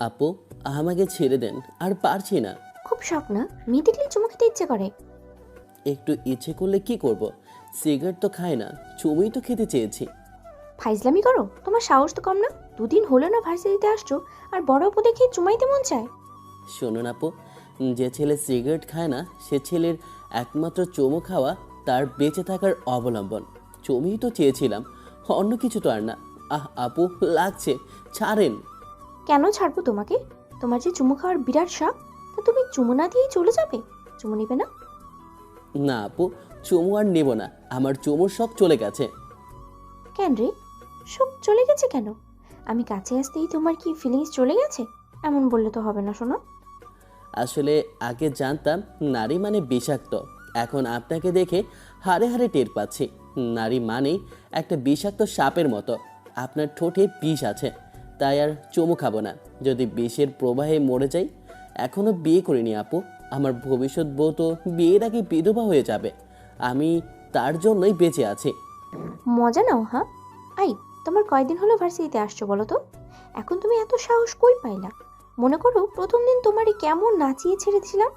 আপু, আমাকে ছেড়ে দেন, আর পারছি না। খুব শখ না? মেয়ে দেখলেই চুমু খেতে ইচ্ছে করে। একটু ইচ্ছে করলে কি করব? সিগারেট তো খাই না, চুমুই তো খেতে চেয়েছি। ফাইজলামি করো, তোমার সাহস তো কম না। দুদিন হলো না ভার্সিটিতে আসছো, আর বড় অপু দেখে চুমাইতে মন চায়। শুনুন আপু, যে ছেলে সিগারেট খায় না সে ছেলের একমাত্র চুমু খাওয়া তার বেঁচে থাকার অবলম্বন। চুমুই তো চেয়েছিলাম, অন্য কিছু তো আর না। আপু, লাগছে, ছাড়েন। কেন ছাড়বো তোমাকে? তোমার যে চুমু খাওয়ার বিরাট শখ, তা তুমি চুমু না দিয়েই চলে যাবে? চুমু নিবে না? না আপু, চুমু আর নেব না, আমার চুমুর শখ চলে গেছে। কেন রে? শখ চলে গেছে কেন? আমি কাছে আসতেই তোমার কি ফিলিংস চলে গেছে? এমন বললে তো হবে না শোনো। আসলে আগে জানতাম নারী মানে বিষাক্ত, এখন আপনাকে দেখে হাড়ে হাড়ে টের পাচ্ছি নারী মানেই একটা বিষাক্ত সাপের মতো। আপনার ঠোঁটে বিষ আছে, তাই আর চুমু খাবো না। যদি বিষের প্রবাহে মরে যাই। এখনো বিয়ে করিনি আপু, আমার ভবিষ্যৎ বউ তো বিয়ের আগে বিধবা হয়ে যাবে। আমি তার জন্যই বেঁচে আছি। মজা নাও হ্যাঁ। আই, তোমার কয়দিন হলো ভার্সিটিতে আসছো বলো তো? এখন তুমি এত সাহস কই পাইলা? মনে করো প্রথম দিন তোমারে কেমন নাচিয়ে ছেড়ে দিছিলাম।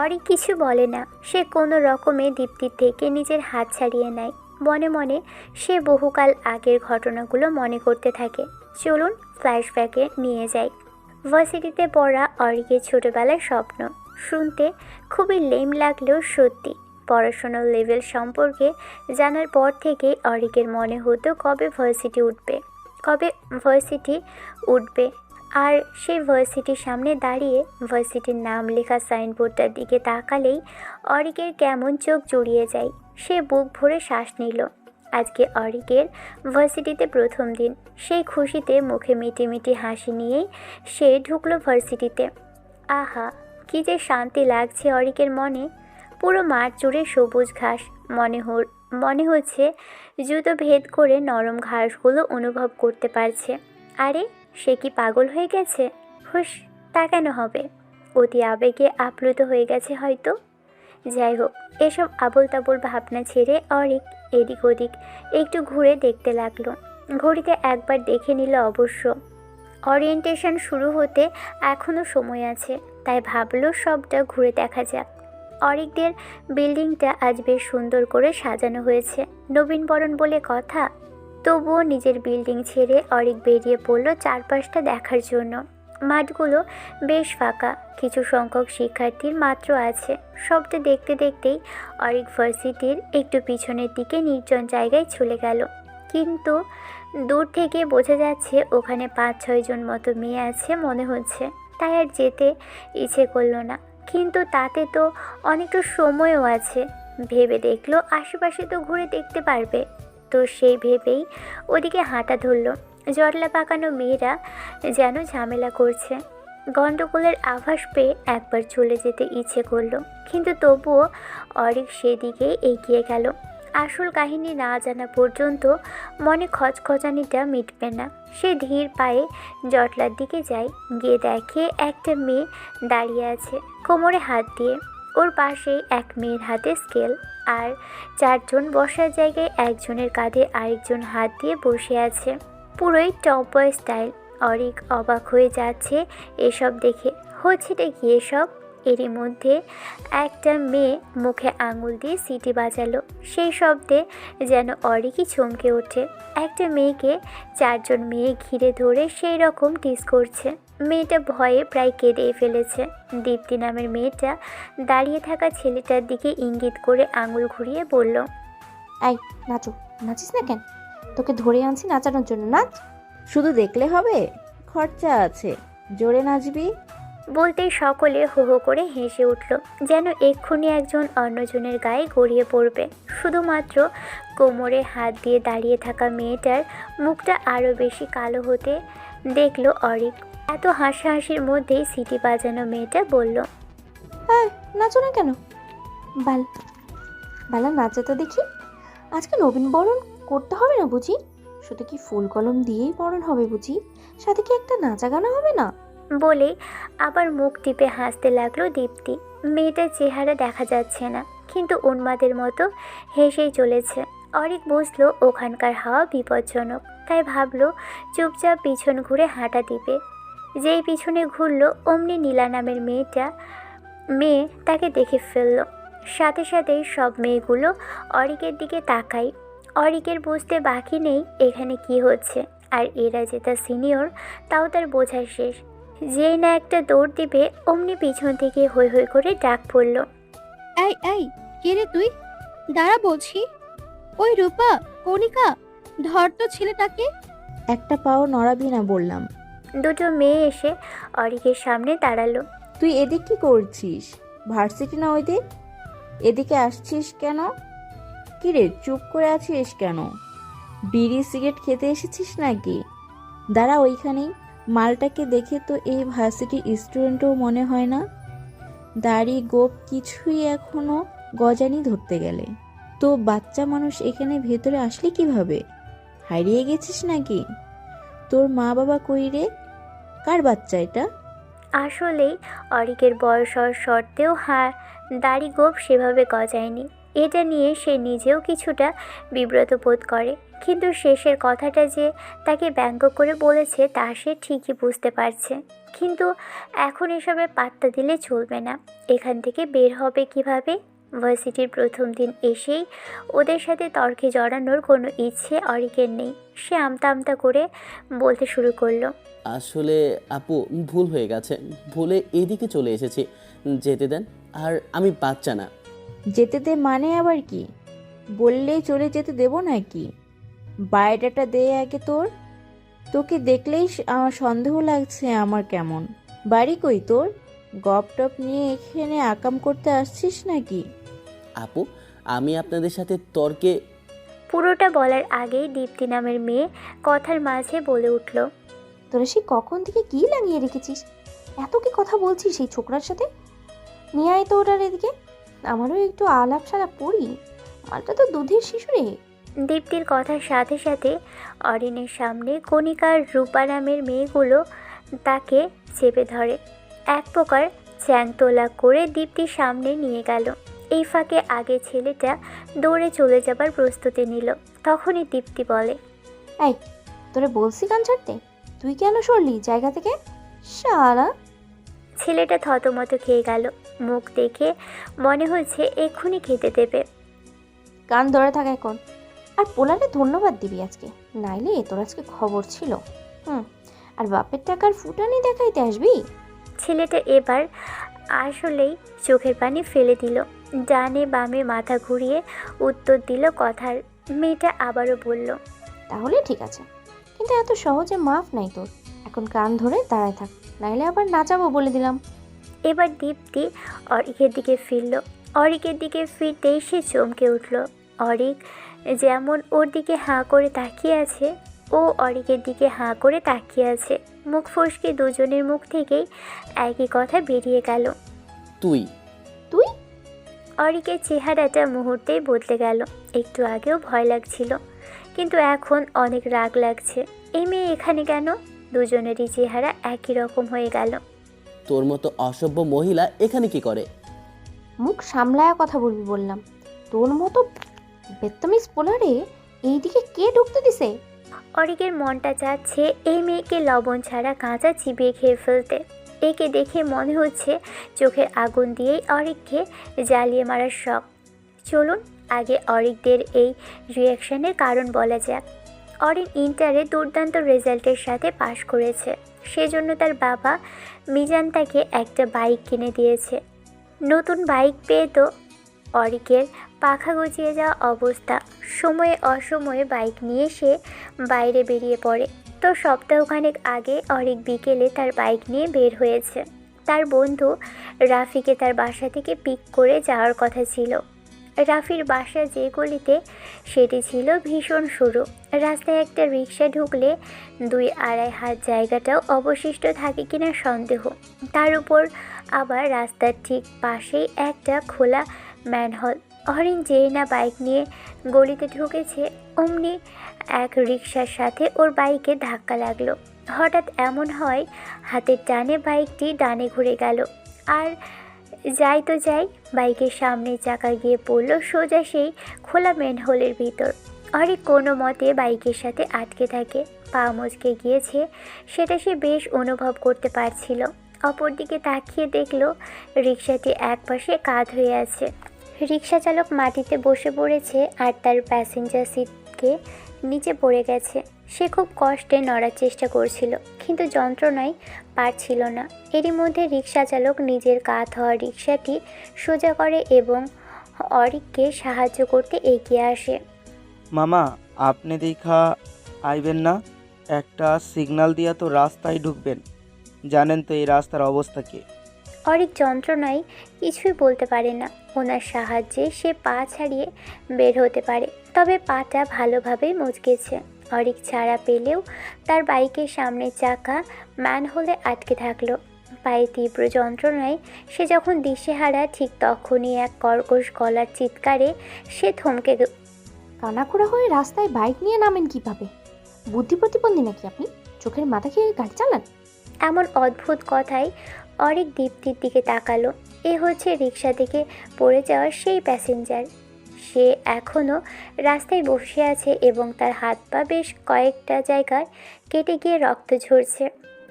অরি কিছু বলে না। সে কোনো রকমে দীপ্তির থেকে নিজের হাত ছাড়িয়ে নেয়। মনে মনে সে বহুকাল আগের ঘটনাগুলো মনে করতে থাকে। চলুন ফ্ল্যাশব্যাকে নিয়ে যাই। ভার্সিটিতে পড়া অরিকের ছোটবেলার স্বপ্ন। শুনতে খুবই লেম লাগলেও সত্যি। পড়াশোনার লেভেল সম্পর্কে জানার পর থেকে অরিকের মনে হতো কবে ভার্সিটি উঠবে। আর সেই ভার্সিটির সামনে দাঁড়িয়ে ভার্সিটির নাম লেখা সাইনবোর্ডটার দিকে তাকালেই অরিকের কেমন চোখ জুড়িয়ে যায়। সে বুক ভরে শ্বাস নিল। আজকে অরিকের ভার্সিটিতে প্রথম দিন। সেই খুশিতে মুখে মিটি মিটি হাসি নিয়েই সে ঢুকলো ভার্সিটিতে। আহা, কি যে শান্তি লাগছে অরিকের মনে। পুরো মাঠ জুড়ে সবুজ ঘাস। মনে হচ্ছে জুতো ভেদ করে নরম ঘাসগুলো অনুভব করতে পারছে। আরে, সে কি পাগল হয়ে গেছে? হুশ, তা কেন হবে? অতি আবেগে আপ্লুত হয়ে গেছে হয়তো। যাই হোক, এসব আবোল তাবোল ভাবনা ছেড়ে অরিক এদিক ওদিক একটু ঘুরে দেখতে লাগলো। ঘড়িতে একবার দেখে নিল অবশ্য। ওরিয়েন্টেশন শুরু হতে এখনও সময় আছে, তাই ভাবলো সবটা ঘুরে দেখা যাক। অরিকদের বিল্ডিংটা আজ বেশ সুন্দর করে সাজানো হয়েছে। নবীনবরণ বলে কথা। তবুও নিজের বিল্ডিং ছেড়ে অরিক বেরিয়ে পড়ল চারপাশটা দেখার জন্য। মাঠগুলো বেশ ফাঁকা, কিছু সংখ্যক শিক্ষার্থীর মাত্র আছে। সবটা দেখতে দেখতেই অরিক ভার্সিটির একটু পিছনের দিকে নির্জন জায়গায় চলে গেল। কিন্তু দূর থেকে বোঝা যাচ্ছে ওখানে 5-6 জন মতো মেয়ে আছে মনে হচ্ছে। তাই আর যেতে ইচ্ছে করলো না। কিন্তু তাতে তো অনেকটা সময়ও আছে। ভেবে দেখলো আশেপাশে তো ঘুরে দেখতে পারবে। তো সেই ভেবেই ওদিকে হাঁটা ধরল। জটলা পাকানো মেয়েরা যেন ঝামেলা করছে। গণ্ডগোলের আভাস পেয়ে একবার চলে যেতে ইচ্ছে করলো, কিন্তু তবুও অরিক সেদিকেই এগিয়ে গেল। আসল কাহিনী না জানা পর্যন্ত মনে খচখচানিটা মিটবে না। সে ধীর পায়ে জটলার দিকে যায়। গিয়ে দেখে একটা মেয়ে দাঁড়িয়ে আছে কোমরে হাত দিয়ে। ওর পাশেই এক মেয়ের হাতে স্কেল, আর 4 জন বসার জায়গায় একজনের কাঁধে আরেকজন হাত দিয়ে বসে আছে। পুরোই টপ বয় স্টাইল। অরিক অবাক হয়ে যাচ্ছে এসব দেখে। হচ্ছেটা কি এসব? এরই মধ্যে একটা মেয়ে মুখে আঙুল দিয়ে সিটি বাজালো। সেই শব্দে যেন অরিকই চমকে ওঠে। একটা মেয়েকে 4 জন মেয়ে ঘিরে ধরে সেই রকম টিস করছে। মেয়েটা ভয়ে প্রায় কেঁদেই ফেলেছে। দীপ্তি নামের মেয়েটা দাঁড়িয়ে থাকা ছেলেটার দিকে ইঙ্গিত করে আঙুল ঘুরিয়ে বলল, এই নাচো। নাচিস না কেন? তোকে ধরে আনছি নাচানোর জন্য, নাচ। শুধু দেখলে হবে? খরচা আছে, জোরে নাচবি। বলতেই সকলে হো হো করে হেসে উঠল, যেন এক্ষুনি একজন অন্যজনের গায়ে গড়িয়ে পড়বে। শুধুমাত্র কোমরে হাত দিয়ে দাঁড়িয়ে থাকা মেয়েটার মুখটা আরও বেশি কালো হতে দেখল অরিক। এত হাসাহাসির মধ্যেই সিটি বাজানো মেয়েটা বলল, হ্যাঁ, নাচো না কেন? বাল বালা নাচে তো দেখি। আজকে নবীন বরণ করতে হবে না বুঝি? শুধু কি ফুল কলম দিয়েই বরণ হবে বুঝি? সাথে কি একটা নাচা গানা হবে না? বলে আবার মুখ টিপে হাসতে লাগলো দীপ্তি। মেয়েটার চেহারা দেখা যাচ্ছে না, কিন্তু উন্মাদের মতো হেসেই চলেছে। অরিক বুঝলো ওখানকার হাওয়া বিপজ্জনক, তাই ভাবলো চুপচাপ পিছন ঘুরে হাঁটা দিবে। যেই পিছনে ঘুরলো অমনি নীলা নামের মেয়ে তাকে দেখে ফেলল। সাথে সাথেই সব মেয়েগুলো অরিকের দিকে তাকায়। অরিকের বুঝতে বাকি নেই এখানে কি হচ্ছে, আর এরা যে তার সিনিয়র তাও তার বোঝা শেষ। যেই না একটা দৌড় দিবে অমনি পিছন থেকে হৈ হৈ করে ডাক পড়ল। এই এই কে রে তুই? দাঁড়া বলছি। ওই রূপা, কণিকা, ধর তো ছেলেটাকে। একটা পাও নড়াবি না বললাম। দুটো মেয়ে এসে অরিকের সামনে দাঁড়ালো। তুই এদিক কি করছিস? ভার্সিটি না ওইদিক? এদিকে আসছিস কেন? কি রে চুপ করে আছিস কেন? বিড়ি সিগারেট খেতে এসেছিস নাকি? দাঁড়া ওইখানেই। মালটাকে দেখে তো এই ভার্সিটির স্টুডেন্টও মনে হয় না। দাড়ি গোপ কিছুই এখনো গজানি ধরতে গেলে। তো বাচ্চা মানুষ এখানে ভেতরে আসলি কিভাবে? হারিয়ে গেছিস নাকি? তোর মা বাবা কই রে? কার বাচ্চা এটা? আসলেই অরিকের বয়স হওয়ার সত্ত্বেও দাড়ি গোঁফ সেভাবে গজায়নি। এটা নিয়ে সে নিজেও কিছুটা বিব্রত বোধ করে, কিন্তু শেষের কথাটা যে তাকে ব্যঙ্গ করে বলেছে তা সে ঠিকই বুঝতে পারছে। কিন্তু এখন এসবে পাত্তা দিলে চলবে না। এখান থেকে বের হবে কিভাবে? ভার্সিটির প্রথম দিন এসেই ওদের সাথে তর্কে জড়ানোর কোনো ইচ্ছে অরিকের নেই। সে আমতা আমতা করে বলতে শুরু করলো। আসলে আপু, ভুল হয়ে গেছে, ভুলে এদিকে চলে এসেছি, যেতে দেন। আর আমি বাচ্চা না। যেতে দে মানে আবার কি? বললেই চলে যেতে দেব নাকি? বায়োডাটা দে আগে তোর। তোকে দেখলেই আমার সন্দেহ লাগছে আমার কেমন। বাড়ি কই তোর? গপ টপ নিয়ে এখানে আকাম করতে আসছিস নাকি? আপু, আমি আপনাদের সাথে তর্কে। পুরোটা বলার আগেই দীপ্তি নামের মেয়ে কথার মাঝে বলে উঠল। তোরা সেই কখন থেকে কি লাগিয়ে রেখেছিস? এত কি কথা বলছিস সেই ছোকরার সাথে? নিয়ে আয় তো ওটার এদিকে, আমারও একটু আলাপ সালাপ পড়ি। মালটা তো দুধের শিশু রে। দীপ্তির কথার সাথে সাথে অরিনের সামনে কণিকার রূপা নামের মেয়েগুলো তাকে চেপে ধরে, এক প্রকার চ্যাংতোলা করে দীপ্তির সামনে নিয়ে গেল। এই ফাঁকে আগে ছেলেটা দৌড়ে চলে যাবার প্রস্তুতি নিল। তখনই দীপ্তি বলে, এই, তোরে বলছি কান ছাড়তে, তুই কেন সরলি জায়গা থেকে? সারা ছেলেটা থতমত খেয়ে গেল। মুখ দেখে মনে হচ্ছে এক্ষুনি খেতে দেবে। কান ধরে থাক এখন। আর পোলারে ধন্যবাদ দিবি আজকে, নাইলে তোর আজকে খবর ছিল। আর বাপের টাকার ফুটানি দেখাইতে আসবি? ছেলেটা এবার আসলেই চোখের পানি ফেলে দিল। ডানে বামে মাথা ঘুরিয়ে উত্তর দিল কথার। মেয়েটা আবারও বলল, তাহলে ঠিক আছে, কিন্তু এত সহজে মাফ নাই তোর। এখন কান ধরে দাঁড়ায় থাক, নাইলে আবার নাচাবো বলে দিলাম। এবার দীপ্তি অরিকের দিকে ফিরল। অরিকের দিকে ফিরতেই সে চমকে উঠল। অরিক যেমন ওর দিকে হাঁ করে তাকিয়ে আছে, ও অরিকের দিকে হাঁ করে তাকিয়ে আছে। মুখ ফসকে দুজনের মুখ থেকেই একই কথা বেরিয়ে গেল, তুই। তুই? অরিকের চেহারাটা মুহূর্তেই বদলে গেল। একটু আগেও ভয় লাগছিল, কিন্তু এখন অনেক রাগ লাগছে। এই মেয়ে এখানে কেন? দুজনেরই চেহারা একই রকম হয়ে গেল। তোর মতো অসভ্য মহিলা এখানে কি করে? মুখ সামলায়া কথা বলবি বললাম। তোর মতো বেত্তমিজ পোলারে এইদিকে কে ঢুকতে দিছে? অরিকের মনটা চাচ্ছে এই মেয়েকে লবণ ছাড়া কাঁচা চিবিয়ে খেয়ে ফেলতে। একে দেখে মনে হচ্ছে চোখের আগুন দিয়েই অরিককে জ্বালিয়ে মারার শখ। চলুন আগে অরিকদের এই রিয়াকশনের কারণ বলা যাক। অরিন ইন্টারে দুর্দান্ত রেজাল্টের সাথে পাশ করেছে, সেজন্য তার বাবা মিজান তাকে একটা বাইক কিনে দিয়েছে। নতুন বাইক পেয়ে তো অরিকের পাখা গজিয়ে যাওয়া অবস্থা। সময়ে অসময়ে বাইক নিয়ে সে বাইরে বেরিয়ে পড়ে। তো সপ্তাহখানেক আগে অরিক বিকেলে তার বাইক নিয়ে বের হয়েছে। তার বন্ধু রাফিকে তার বাসা থেকে পিক করে যাওয়ার কথা ছিল। রাফির বাসা যে গলিতে, সেটি ছিল ভীষণ সরু। রাস্তায় একটা রিক্সা ঢুকলে 2-2.5 হাত জায়গাটাও অবশিষ্ট থাকে কিনা সন্দেহ। তার উপর আবার রাস্তার ঠিক পাশেই একটা খোলা ম্যানহোল। অরিন যেই না বাইক নিয়ে গলিতে ঢুকেছে, অমনি এক রিক্সার সাথে ওর বাইকে ধাক্কা লাগলো। হঠাৎ এমন হয় হাতের টানে বাইকটি ডানে ঘুরে গেল, আর যাই তো যাই, বাইকের সামনের চাকা গিয়ে পড়ল সোজা সেই খোলা ম্যানহোলের ভিতর। অরিক কোনো মতে বাইকের সাথে আটকে থাকে। পা মচকে গিয়েছে সেটা সে বেশ অনুভব করতে পারছিল। অপরদিকে তাকিয়ে দেখলো রিকশাটি একপাশে কাত হয়ে আছে। রিকশা চালক মাটিতে বসে পড়েছে আর তার প্যাসেঞ্জার সিটকে নিচে পড়ে গেছে। সে খুব কষ্টে নড়ার চেষ্টা করছিল, কিন্তু যন্ত্রণায় পারছিল না। এরই মধ্যে রিকশা চালক নিজের কাত হওয়া রিকশাটি সোজা করে এবং অরিককে সাহায্য করতে এগিয়ে আসে। মামা, আপনি দেখা আইবেন না? একটা সিগন্যাল দিয়া তো রাস্তায় ঢুকবেন। জানেন তো এই রাস্তার অবস্থা কি। অরিক যন্ত্রণায় কিছুই বলতে পারে না। ওনার সাহায্যে সে পা ছাড়িয়ে বের হতে পারে, তবে পাটা ভালোভাবেই মচকেছে। অরিক ছাড়া পেলেও তার বাইকের সামনের চাকা ম্যানহোলে আটকে থাকলো। পায়ে তীব্র যন্ত্রণায় সে যখন দিশেহারা, ঠিক তখনই এক কর্কশ গলার চিৎকারে সে থমকে কানাখোড়া হয়ে রাস্তায় বাইক নিয়ে নামেন কিভাবে? বুদ্ধি প্রতিবন্ধী নাকি আপনি? চোখের মাথা খেয়ে গাড়ি চালান? এমন অদ্ভুত কথায় অরিক দীপ্তির দিকে তাকালো। এ হচ্ছে রিকশা থেকে পড়ে যাওয়ার সেই প্যাসেঞ্জার। সে এখনও রাস্তায় বসে আছে এবং তার হাত পা বেশ কয়েকটা জায়গায় কেটে গিয়ে রক্ত ঝরছে।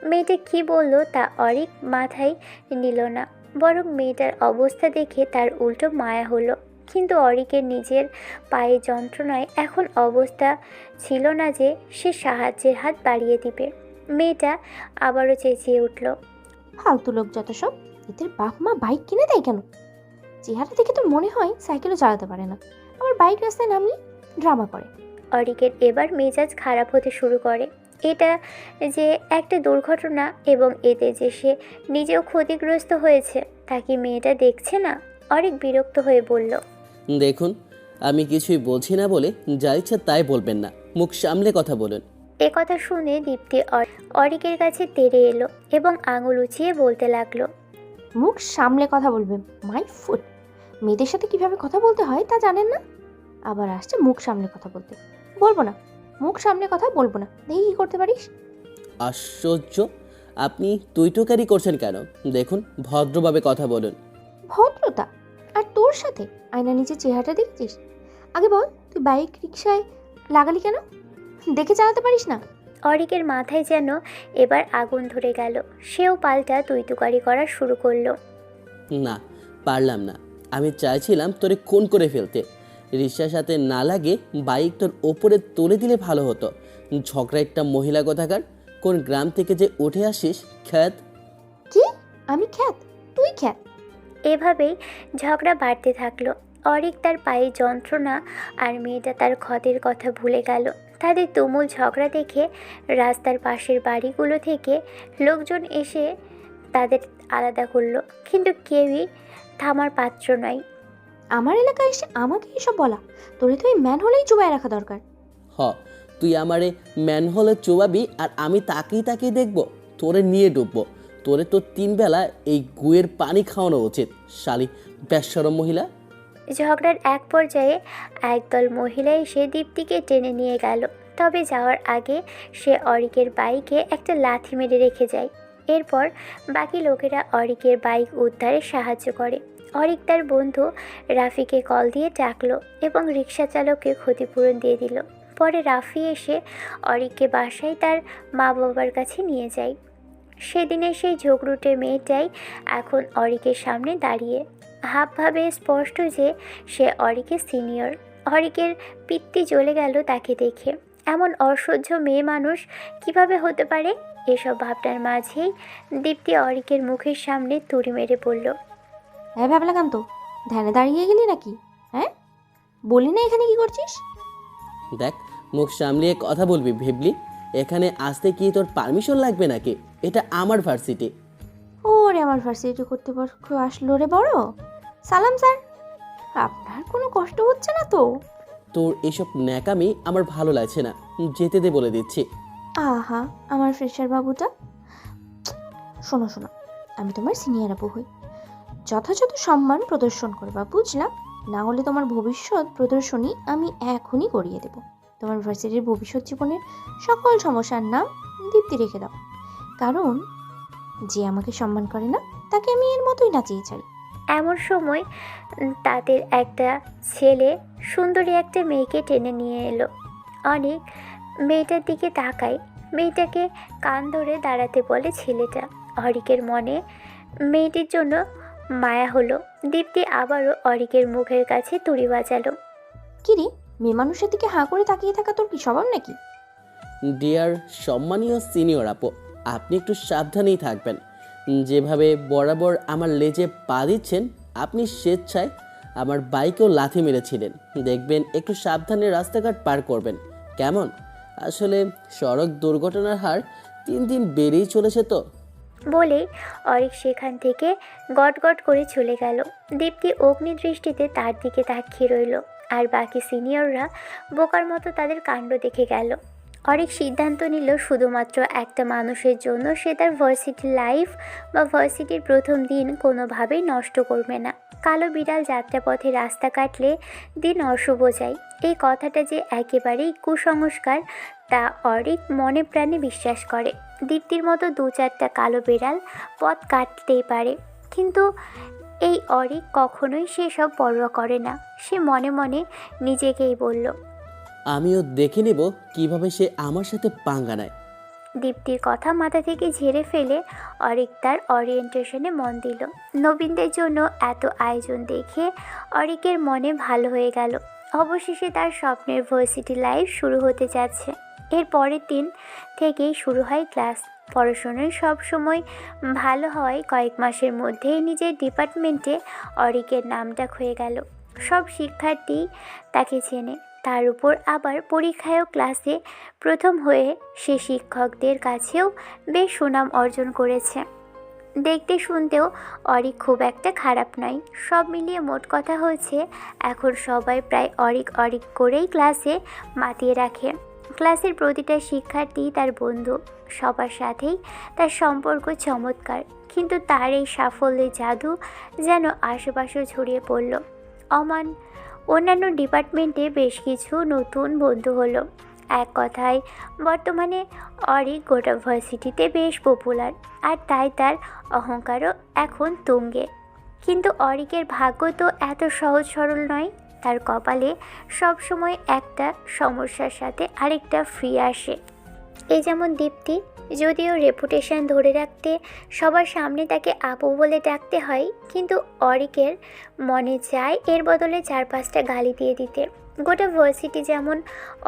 মেয়েটা কী বলল তা অরিক মাথায় নিল না, বরং মেয়েটার অবস্থা দেখে তার উল্টো মায়া হলো। কিন্তু অরিকের নিজের পায়ে যন্ত্রণায় এখন অবস্থা ছিল না যে সে সাহায্যের হাত বাড়িয়ে দিবে। মেয়েটা আবারও চেঁচিয়ে উঠল। ফালতু লোক যত সব। এদের বাপ মা বাইক কিনে দেয় কেন? চেহারা দেখে তো মনে হয় সাইকেলও চালাতে পারে না, আবার বাইক রাস্তায় নামলে ড্রামা করে। অরিকের এবার মেজাজ খারাপ হতে শুরু করে। এটা যে একটা দুর্ঘটনা এবং এতে যে সে নিজেও ক্ষতিগ্রস্ত হয়েছে তা কি মেয়েটা দেখছে না? অরিক বিরক্ত হয়ে বলল, দেখুন, আমি কিছুই বলছি না বলে যা ইচ্ছা তাই বলবেন না, মুখ সামলে কথা বলুন। এ কথা শুনে দীপ্তি অরিকের কাছে তেড়ে এলো এবং আঙুল উঁচিয়ে বলতে লাগলো, মুখ সামলে কথা বলবে? My foot! মেয়েদের সাথে কিভাবে কথা বলতে হয় তা জানেন না? আবার আসছে মুখ সামলে কথা বলতে। বলবো না, মুখ সামলে কথা বলবো না। দেখি কি করতে পারিস। আশ্চর্য, আপনি তুই টোকারি করছেন কেন? দেখুন, ভদ্রভাবে কথা বলুন। ভদ্রতা? আর তোর সাথে আয়না নিচে চেহারাটা দেখছিস? আগে বল, তুই বাইক রিক্সায় লাগালি কেন? দেখে চালাতে পারিস না? অরিকের মাথায় যেন এবার আগুন ধরে গেল। সেও পাল্টা তুইতুকারি করা শুরু করলো। না, পারলাম না। আমি চাইছিলাম তোরে খুন করে ফেলতে। রিক্সার সাথে না লাগে বাইক তোর ওপরে তুলে দিলে ভালো হতো। ঝগড়া একটা মহিলা কোথাকার, কোন গ্রাম থেকে যে উঠে আসিস খ্যাত। কি? আমি খ্যাত? তুই খ্যাত? এভাবেই ঝগড়া বাড়তে থাকলো। অরিক তার পায়ে যন্ত্রণা আর মেয়েটা তার ক্ষতের কথা ভুলে গেল। তাদের তুমুল ঝগড়া দেখে রাস্তার পাশের বাড়িগুলো থেকে লোকজন এসে তাদের আলাদা করলো, কিন্তু কেউই থামার পাত্র নয়। আমার এলাকায় এসে আমাকে এসব বলা? তোরে তো এই ম্যান হলেই চুবাই রাখা দরকার। হ, তুই আমারে ম্যানহোলে চোবাবি আর আমি তাকিয়ে তাকিয়ে দেখব, তোরে নিয়ে ডুববো। তোরে তো 3 বেলা এই গুয়ের পানি খাওয়ানো উচিত, শালি বেশরম মহিলা। ঝগড়ার এক পর্যায়ে একদল মহিলা এসে দীপ্তিকে টেনে নিয়ে গেল। তবে যাওয়ার আগে সে অরিকের বাইকে একটা লাথি মেরে রেখে যায়। এরপর বাকি লোকেরা অরিকের বাইক উদ্ধারে সাহায্য করে। অরিক তার বন্ধু রাফিকে কল দিয়ে ডাকলো এবং রিক্সা চালককে ক্ষতিপূরণ দিয়ে দিল। পরে রাফি এসে অরিককে বাসায় তার মা বাবার কাছে নিয়ে যায়। সেদিনের সেই ঝগড়ুটে মেয়েটাই এখন অরিকের সামনে দাঁড়িয়ে। হাবভাবে স্পষ্ট যে সে অরিকের সিনিয়র। অরিকের পিত্তি জ্বলে গেল তাকে দেখে। এমন অসহ্য মেয়ে মানুষ কিভাবে হতে পারে? এসব ভাবনার মাঝেই দীপ্তি অরিকের মুখের সামনে তুড়ি মেরে বলল, হ্যাঁ ভাবলাম তো, ধ্যানে দাঁড়িয়ে গেলি নাকি? হ্যাঁ, বলি না এখানে কি করছিস? দেখ, মুখ সামলিয়ে কথা বলবি ভেবলি? এখানে আসতে কি তোর পারমিশন লাগবে নাকি? এটা আমার ভার্সিটি। ওরে, আমার ভার্সিটি করতে আসলো রে বড়। সালাম স্যার, আপনার কোনো কষ্ট হচ্ছে না তো? তোর এসব ন্যাকামি আমার ভালো লাগছে না, যেতে দে বলে দিচ্ছি। আহা, আমার ফ্রেশার বাবুটা। শোনো শোনো, আমি তোমার সিনিয়র আপু হই, যথাযথ সম্মান প্রদর্শন করবা, বুঝলাম? না হলে তোমার ভবিষ্যৎ প্রদর্শনী আমি এখনই করিয়ে দেব। তোমার ভার্সিটির ভবিষ্যৎ জীবনের সকল সমস্যার নাম দীপ্তি রেখে দাও, কারণ যে আমাকে সম্মান করে না তাকে আমি এর মতোই নাচিয়ে চাই। এমন সময় তাদের একটা ছেলে সুন্দরী একটা মেয়েকে টেনে নিয়ে এলো। অনেক মেয়েটার দিকে তাকায় মেয়েটাকে কান ধরে দাঁড়াতে বলে ছেলেটা। অরিকের মনে মেয়েটির জন্য মায়া হলো। দীপ্তি আবারও অরিকের মুখের কাছে তুড়ি বাজালো। কি রে, মেয়ে মানুষের দিকে হাঁ করে তাকিয়ে থাকা তোর কি স্বভাব নাকি? ডিয়ার সম্মানীয় সিনিয়র আপু, আপনি একটু সাবধানেই থাকবেন। যেভাবে বরাবর আমার লেজে পা দিচ্ছেন, আপনি স্বেচ্ছায় আমার বাইকেও লাথি মেরেছিলেন। দেখবেন একটু সাবধানে রাস্তাঘাট পার করবেন, কেমন? আসলে সড়ক দুর্ঘটনার হার দিন দিন বেড়েই চলেছে তো। বলেই অরিক সেখান থেকে গটগট করে চলে গেল। দীপ্তি অগ্নিদৃষ্টিতে তার দিকে তাকিয়ে রইল, আর বাকি সিনিয়ররা বোকার মতো তাদের কাণ্ড দেখে গেল। অরিক সিদ্ধান্ত নিল শুধুমাত্র একটা মানুষের জন্য সে তার ভার্সিটি লাইফ বা ভার্সিটির প্রথম দিন কোনোভাবেই নষ্ট করবে না। কালো বিড়াল যাত্রাপথে রাস্তা কাটলে দিন অশুভ যায়, এই কথাটা যে একেবারেই কুসংস্কার তা অরিক মনে প্রাণে বিশ্বাস করে। দীপ্তির মতো 2-4টা কালো বিড়াল পথ কাটতেই পারে, কিন্তু এই অরিক কখনোই সেসব পরোয়া করে না। সে মনে মনে নিজেকেই বলল, আমিও দেখে নেব কিভাবে সে আমার সাথে পাঙ্গা নেয়। দীপ্তির কথা মাথা থেকে ঝেড়ে ফেলে অরিক তার ওরিয়েন্টেশনে মন দিল। নবীনদের জন্য এত আয়োজন দেখে অরিকের মনে ভালো হয়ে গেল। অবশেষে তার স্বপ্নের ভার্সিটি লাইফ শুরু হতে যাচ্ছে। এর পরের দিন থেকেই শুরু হয় ক্লাস। পড়াশোনায় সবসময় ভালো হওয়ায় কয়েক মাসের মধ্যেই নিজের ডিপার্টমেন্টে অরিকের নামডাক হয়ে গেল। সব শিক্ষার্থী তাকে চেনে, তার উপর আবার পরীক্ষায়ও ক্লাসে প্রথম হয়ে সে শিক্ষকদের কাছেও বেশ সুনাম অর্জন করেছে। দেখতে শুনতেও অরিক খুব একটা খারাপ নয়। সব মিলিয়ে মোট কথা হচ্ছে এখন সবাই প্রায় অরিক অরিক করেই ক্লাসে মাতিয়ে রাখে। ক্লাসের প্রতিটা শিক্ষার্থী তার বন্ধু, সবার সাথেই তার সম্পর্ক চমৎকার। কিন্তু তার এই সাফল্যের জাদু যেন আশেপাশেও ছড়িয়ে পড়ল। অন্যান্য ডিপার্টমেন্টে বেশ কিছু নতুন বন্ধু হলো। এক কথায় বর্তমানে অরিক গোটা ভার্সিটিতে বেশ পপুলার, আর তাই তার অহংকারও এখন তুঙ্গে। কিন্তু অরিকের ভাগ্য তো এত সহজ সরল নয়। তার কপালে সবসময় একটা সমস্যার সাথে আরেকটা ফ্রি আসে। এই যেমন দীপ্তি, যদিও রেপুটেশন ধরে রাখতে সবার সামনে তাকে আপু বলে ডাকতে হয়, কিন্তু অরিকের মনে চায় এর বদলে 4-5টা গালি দিয়ে দিতে। গোটা ভার্সিটি যেমন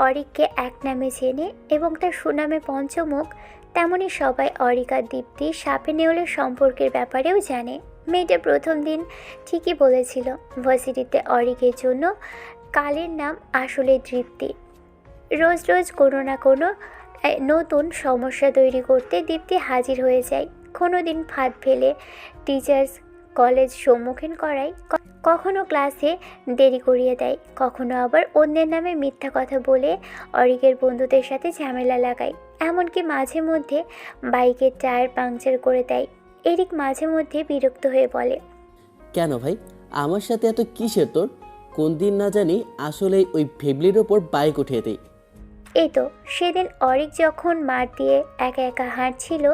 অরিককে এক নামে চেনে এবং তার সুনামে পঞ্চমুখ, তেমনি সবাই অরিক আর দীপ্তি সাপে নেউলের সম্পর্কের ব্যাপারেও জানে। মেয়েটা প্রথম দিন ঠিকই বলেছিল, ভার্সিটিতে অরিকের জন্য কালের নাম আসলে দীপ্তি। রোজ রোজ কোনো না কোনো নতুন সমস্যা তৈরি করতে দীপ্তি হাজির হয়ে যায়। কোনো দিন ফাঁদ ফেলে টিচার্স কলেজ সম্মুখীন করায়, কখনো ক্লাসে দেরি করিয়ে দেয়, কখনো আবার অন্যের নামে মিথ্যা কথা বলে অরিকের বন্ধুদের সাথে ঝামেলা লাগায়। এমনকি মাঝে মধ্যে বাইকের টায়ার পাংচার করে দেয়। এরিক মাঝে মধ্যে বিরক্ত হয়ে বলে, কেন ভাই, আমার সাথে এত কিসের তোর? কোন দিন না জানি আসলে ওই ভেবলির ওপর বাইক উঠিয়ে দিই। এই তো সেদিন অরিক যখন মাঠ দিয়ে একা একা হাঁটছিল,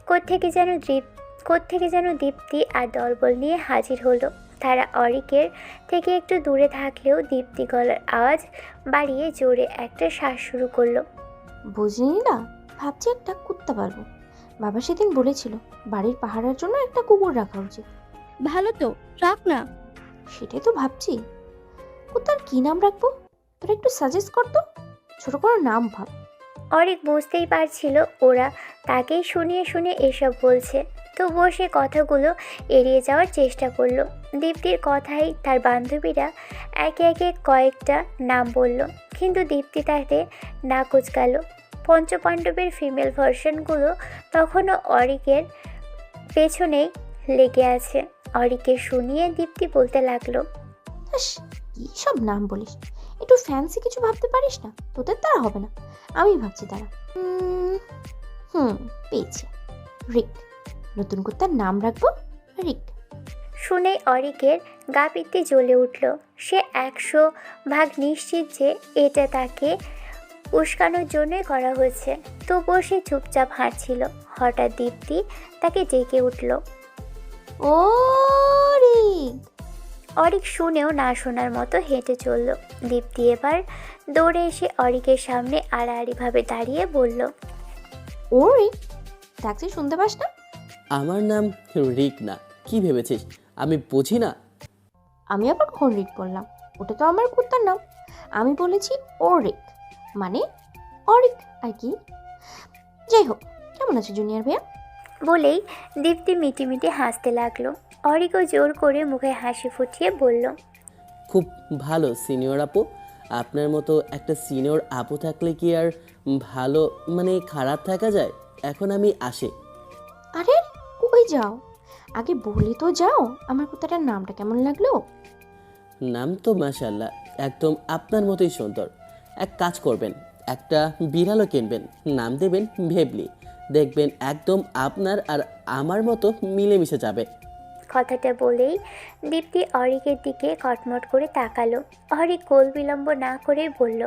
কোত্থেকে যেন দীপ্তি আর দলবল নিয়ে হাজির হলো। তারা অরিকের থেকে একটু দূরে থাকলেও দীপ্তি গলার আওয়াজ বাড়িয়ে জোরে একটা শ্বাস শুরু করলো। বুঝলি না, ভাবছি একটা কুত্তা পারবো। বাবা সেদিন বলেছিল বাড়ির পাহারার জন্য একটা কুকুর রাখা উচিত। ভালো তো, রাখ না। সেটাই তো ভাবছি, কুত্তার কি নাম রাখবো? তোরা একটু সাজেস্ট কর তো, ছোট কোনো নাম ভাব। অরিক বুঝতেই পারছিল ওরা তাকেই শুনিয়ে শুনিয়ে এসব বলছে, তবুও সে কথাগুলো এড়িয়ে যাওয়ার চেষ্টা করলো। দীপ্তির কথাই তার বান্ধবীরা একে একে কয়েকটা নাম বলল, কিন্তু দীপ্তি তাতে না কুচকালো। পঞ্চপাণ্ডবের ফিমেল ভার্সনগুলো তখনও অরিকের পেছনেই লেগে আছে। অরিকে শুনিয়ে দীপ্তি বলতে লাগলো, কি সব নাম বলিস, একটু ফ্যান্সি কিছু ভাবতে পারিস না? তোদের দ্বারা হবে না, আমি ভাবছি তারা। পেয়েছি, রিক। নতুন কুত্তার নাম রাখবো রিক। শুনে অরিকের গা পিত্তে জ্বলে উঠল। সে 100% নিশ্চিত যে এটা তাকে উস্কানোর জন্যই করা হয়েছে। তবুও সে চুপচাপ হাঁটছিল। হঠাৎ দীপ্তি তাকে ডেকে উঠল। ও রিক! অরিক শুনেও না শোনার মতো হেঁটে চলল। দীপ্তি এবার দৌড়ে এসে অরিকের সামনে আড়াআড়িভাবে দাঁড়িয়ে বলল, ও রিক, দেখছি শুনতে পাস না? আমার নাম রিক না, কি ভেবেছিস আমি বুঝি না? আমি আবার কখন রিক বললাম? ওটা তো আমার কুত্তার নাম। আমি বলেছি ওরিক, মানে অরিক আর কি। যাই হোক, কেমন আছে জুনিয়র ভাইয়া? বলেই দীপ্তি মিটিমিটি হাসতে লাগলো। অরিকও জোর করে মুখে হাসি ফুটিয়ে বলল, খুব ভালো সিনিয়র আপু। আপনার মতো একটা সিনিয়র আপু থাকলে কি আর ভালো মানে খারাপ থাকা যায়? এখন আমি আসি। আরে কই যাও? আগে বলে তো যাও আমার কুত্তাটার নামটা কেমন লাগলো। নাম তো মাশাল্লাহ একদম আপনার মতোই সুন্দর। এক কাজ করবেন, একটা বিড়ালও কিনবেন, নাম দেবেন ভেবলি। দেখবেন একদম আপনার আর আমার মতো মিলেমিশে যাবে। কথাটা বলেই দীপ্তি অরিকের দিকে কটমট করে তাকালো। অরিক গোল বিলম্ব না করেই বলল,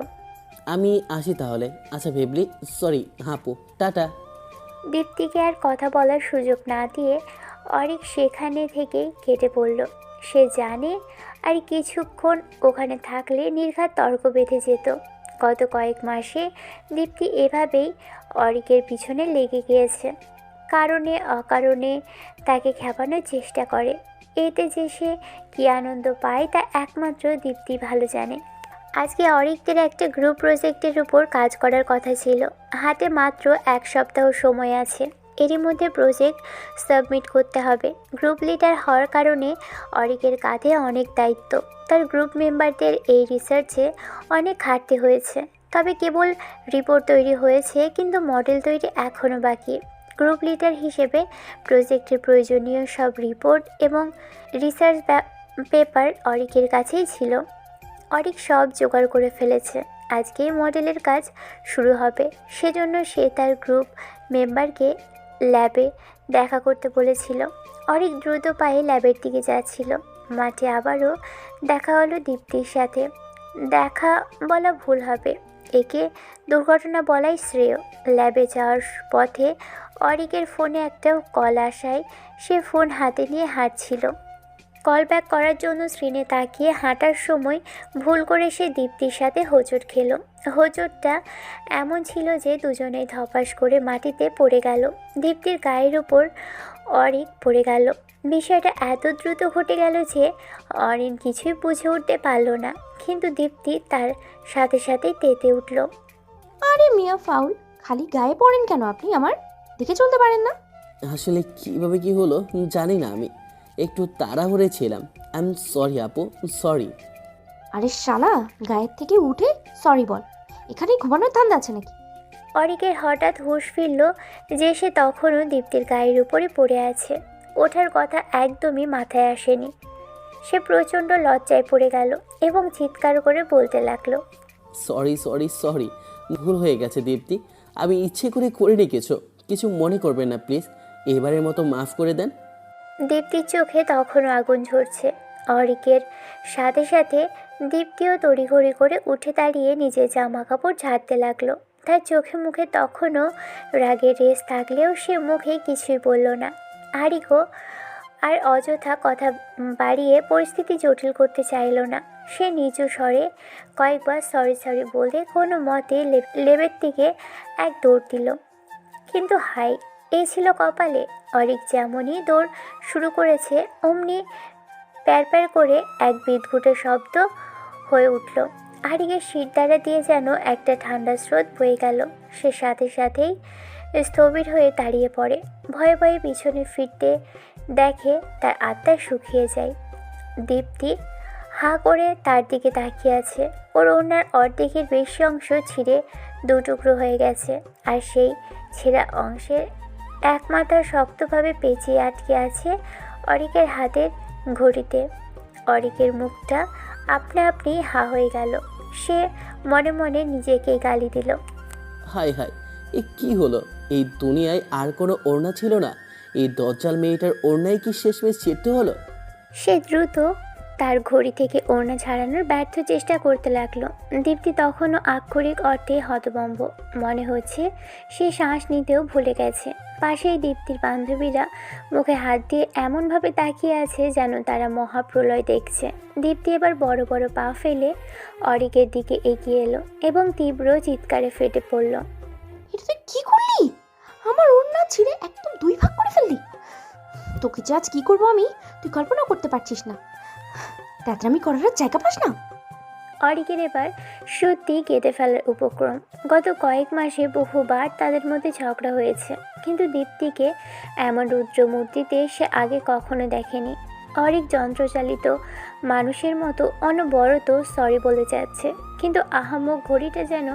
আমি আসি তাহলে। আচ্ছা ভেবলি, সরি হাপু, টাটা। দীপ্তিকে আর কথা বলার সুযোগ না দিয়ে অরিক সেখানে থেকেই কেটে পড়ল। সে জানে আর কিছুক্ষণ ওখানে থাকলে নির্ঘাত তর্ক বেঁধে যেত। গত কয়েক মাসে দীপ্তি এভাবেই অরিকের পিছনে লেগে গিয়েছে। কারণে অকারণে তাকে খেপানোর চেষ্টা করে। এতে যে সে কী আনন্দ পায় তা একমাত্র দীপ্তি ভালো জানে। আজকে অরিকদের একটা গ্রুপ প্রজেক্টের উপর কাজ করার কথা ছিল। হাতে মাত্র 1 সপ্তাহ সময় আছে। এরই মধ্যে প্রজেক্ট সাবমিট করতে হবে। গ্রুপ লিডার হওয়ার কারণে অরিকের কাঁধে অনেক দায়িত্ব। তার গ্রুপ মেম্বারদের এই রিসার্চে অনেক খাটতে হয়েছে। তবে কেবল রিপোর্ট তৈরি হয়েছে, কিন্তু মডেল তৈরি এখনও বাকি। গ্রুপ লিডার হিসেবে প্রজেক্টের প্রয়োজনীয় সব রিপোর্ট এবং রিসার্চ পেপার অরিকের কাছেই ছিল। অরিক সব জোগাড় করে ফেলেছে। আজকেই মডেলের কাজ শুরু হবে। সেজন্য সে তার গ্রুপ মেম্বারকে ল্যাবে দেখা করতে বলেছিল। অরিক দ্রুত পায়ে ল্যাবের দিকে যাচ্ছিল। মাঠে আবারও দেখা হলো দীপ্তির সাথে। দেখা বলা ভুল হবে, একে দুর্ঘটনা বলাই শ্রেয়। ল্যাবে যাওয়ার পথে অরিকের ফোনে একটা কল আসায় সে ফোন হাতে নিয়ে হাঁটছিল। কল ব্যাক করার জন্য স্ক্রিনে তাকিয়ে হাঁটার সময় ভুল করে সে দীপ্তির সাথে হোঁচট খেল। হোঁচটটা এমন ছিল যে দুজনেই ধপাস করে মাটিতে পড়ে গেল। দীপ্তির গায়ের উপর অরিক পড়ে গেল। বিষয়টা এত দ্রুত ঘটে গেল যে অরিন কিছুই বুঝে উঠতে পারল না, কিন্তু দীপ্তি তার সাথে সাথেই তেতে উঠল। আরে মিয়া ফাউল, খালি গায়ে পড়েন কেন আপনি? আমার দেখে চলতে পারেন না? আসলে কিভাবে কি হলো জানি না, আমি একটু তাড়াহুড়ে ছিলাম। আই এম সরি আপু, সরি। আরে শালা, গায়ের থেকে উঠে সরি বল। এখানে ঘুমানোর ধান্দা আছে নাকি? অরিকের হঠাৎ হুঁশ ফিরল যে সে তখনও দীপ্তির গায়ের উপরে পড়ে আছে। ওঠার কথা একদমই মাথায় আসেনি। সে প্রচণ্ড লজ্জায় পড়ে গেল এবং চিৎকার করে বলতে লাগলো, সরি সরি সরি, ভুল হয়ে গেছে দীপ্তি। আমি ইচ্ছে করে করিনি কিছু, কিছু মনে করবেন না প্লিজ। এবারের মতো মাফ করে দেন। দীপ্তির চোখে তখনও আগুন ঝরছে। অরিকের সাথে সাথে দীপ্তিও তড়িঘড়ি করে উঠে দাঁড়িয়ে নিজের জামা কাপড় ঝাড়তে লাগলো। তার চোখে মুখে তখনও রাগের রেশ থাকলেও সে মুখে কিছুই বলল না। আরিকও আর অযথা কথা বাড়িয়ে পরিস্থিতি জটিল করতে চাইল না। সে নিচু স্বরে কয়েকবার সরি সরি বলে কোনো মতে লেবের দিকে এক দৌড় দিল। কিন্তু হাই, এই ছিল কপালে। অরিক যেমনই দৌড় শুরু করেছে অমনি প্যার প্যার করে এক বিদঘুটে শব্দ হয়ে উঠল। আরিকের শিরদাঁড়া দিয়ে যেন একটা ঠান্ডা স্রোত বয়ে গেল। সে সাথে সাথেই স্থবির হয়ে দাঁড়িয়ে পড়ে। ভয়ে ভয়ে পিছনে ফিরতে দেখে তার আত্মা শুকিয়ে যায়। দীপ্তি হাঁ করে তার দিকে তাকিয়ে আছে। ওর ওনার অর্ধেকের বেশি অংশ ছিঁড়ে দুটুকরো হয়ে গেছে, আর সেই ছেঁড়া অংশের এক মাথা শক্তভাবে পেঁচিয়ে আটকে আছে অরিকের হাতের ঘড়িতে। অরিকের মুখটা আপনা আপনি হা হয়ে গেল। সে মনে মনে নিজেকেই গালি দিল। হাই হাই, এ কি হলো? এই দুনিয়ায় আর কোনো ওড়না ছিল না? এই দজ্জাল মেয়েটার ওড়নায় কি শেষমেশ ছিঁড়তে হলো? সে দ্রুত তার ঘড়ি থেকে ওড়না ছাড়ানোর ব্যর্থ চেষ্টা করতে লাগলো। দীপ্তি তখনও আক্ষরিক অর্থে হতভম্ব। মনে হচ্ছে সে শ্বাস নিতেও ভুলে গেছে। পাশেই দীপ্তির বান্ধবীরা মুখে হাত দিয়ে এমনভাবে তাকিয়ে আছে যেন তারা মহাপ্রলয় দেখছে। দীপ্তি এবার বড় বড় পা ফেলে অরিকের দিকে এগিয়ে এলো এবং তীব্র চিৎকারে ফেটে পড়ল। এটা তুই কি করলি? আমার ওড়না ছিঁড়ে একদম দুই ভাগ করে ফেললি। তোকে যে আজ কি করবো আমি, তুই কল্পনা করতে পারছিস না। তেতরামি করার আর জায়গা পাস না। অরিকের এবার সত্যি কেঁদে ফেলার উপক্রম। গত কয়েক মাসে বহুবার তাদের মধ্যে ঝগড়া হয়েছে, কিন্তু দীপ্তিকে এমন রুদ্রমূর্তিতে সে আগে কখনো দেখেনি। অরিক যন্ত্রচালিত মানুষের মতো অনবরত সরি বলে যাচ্ছে, কিন্তু আহাম্মক ঘড়িটা যেন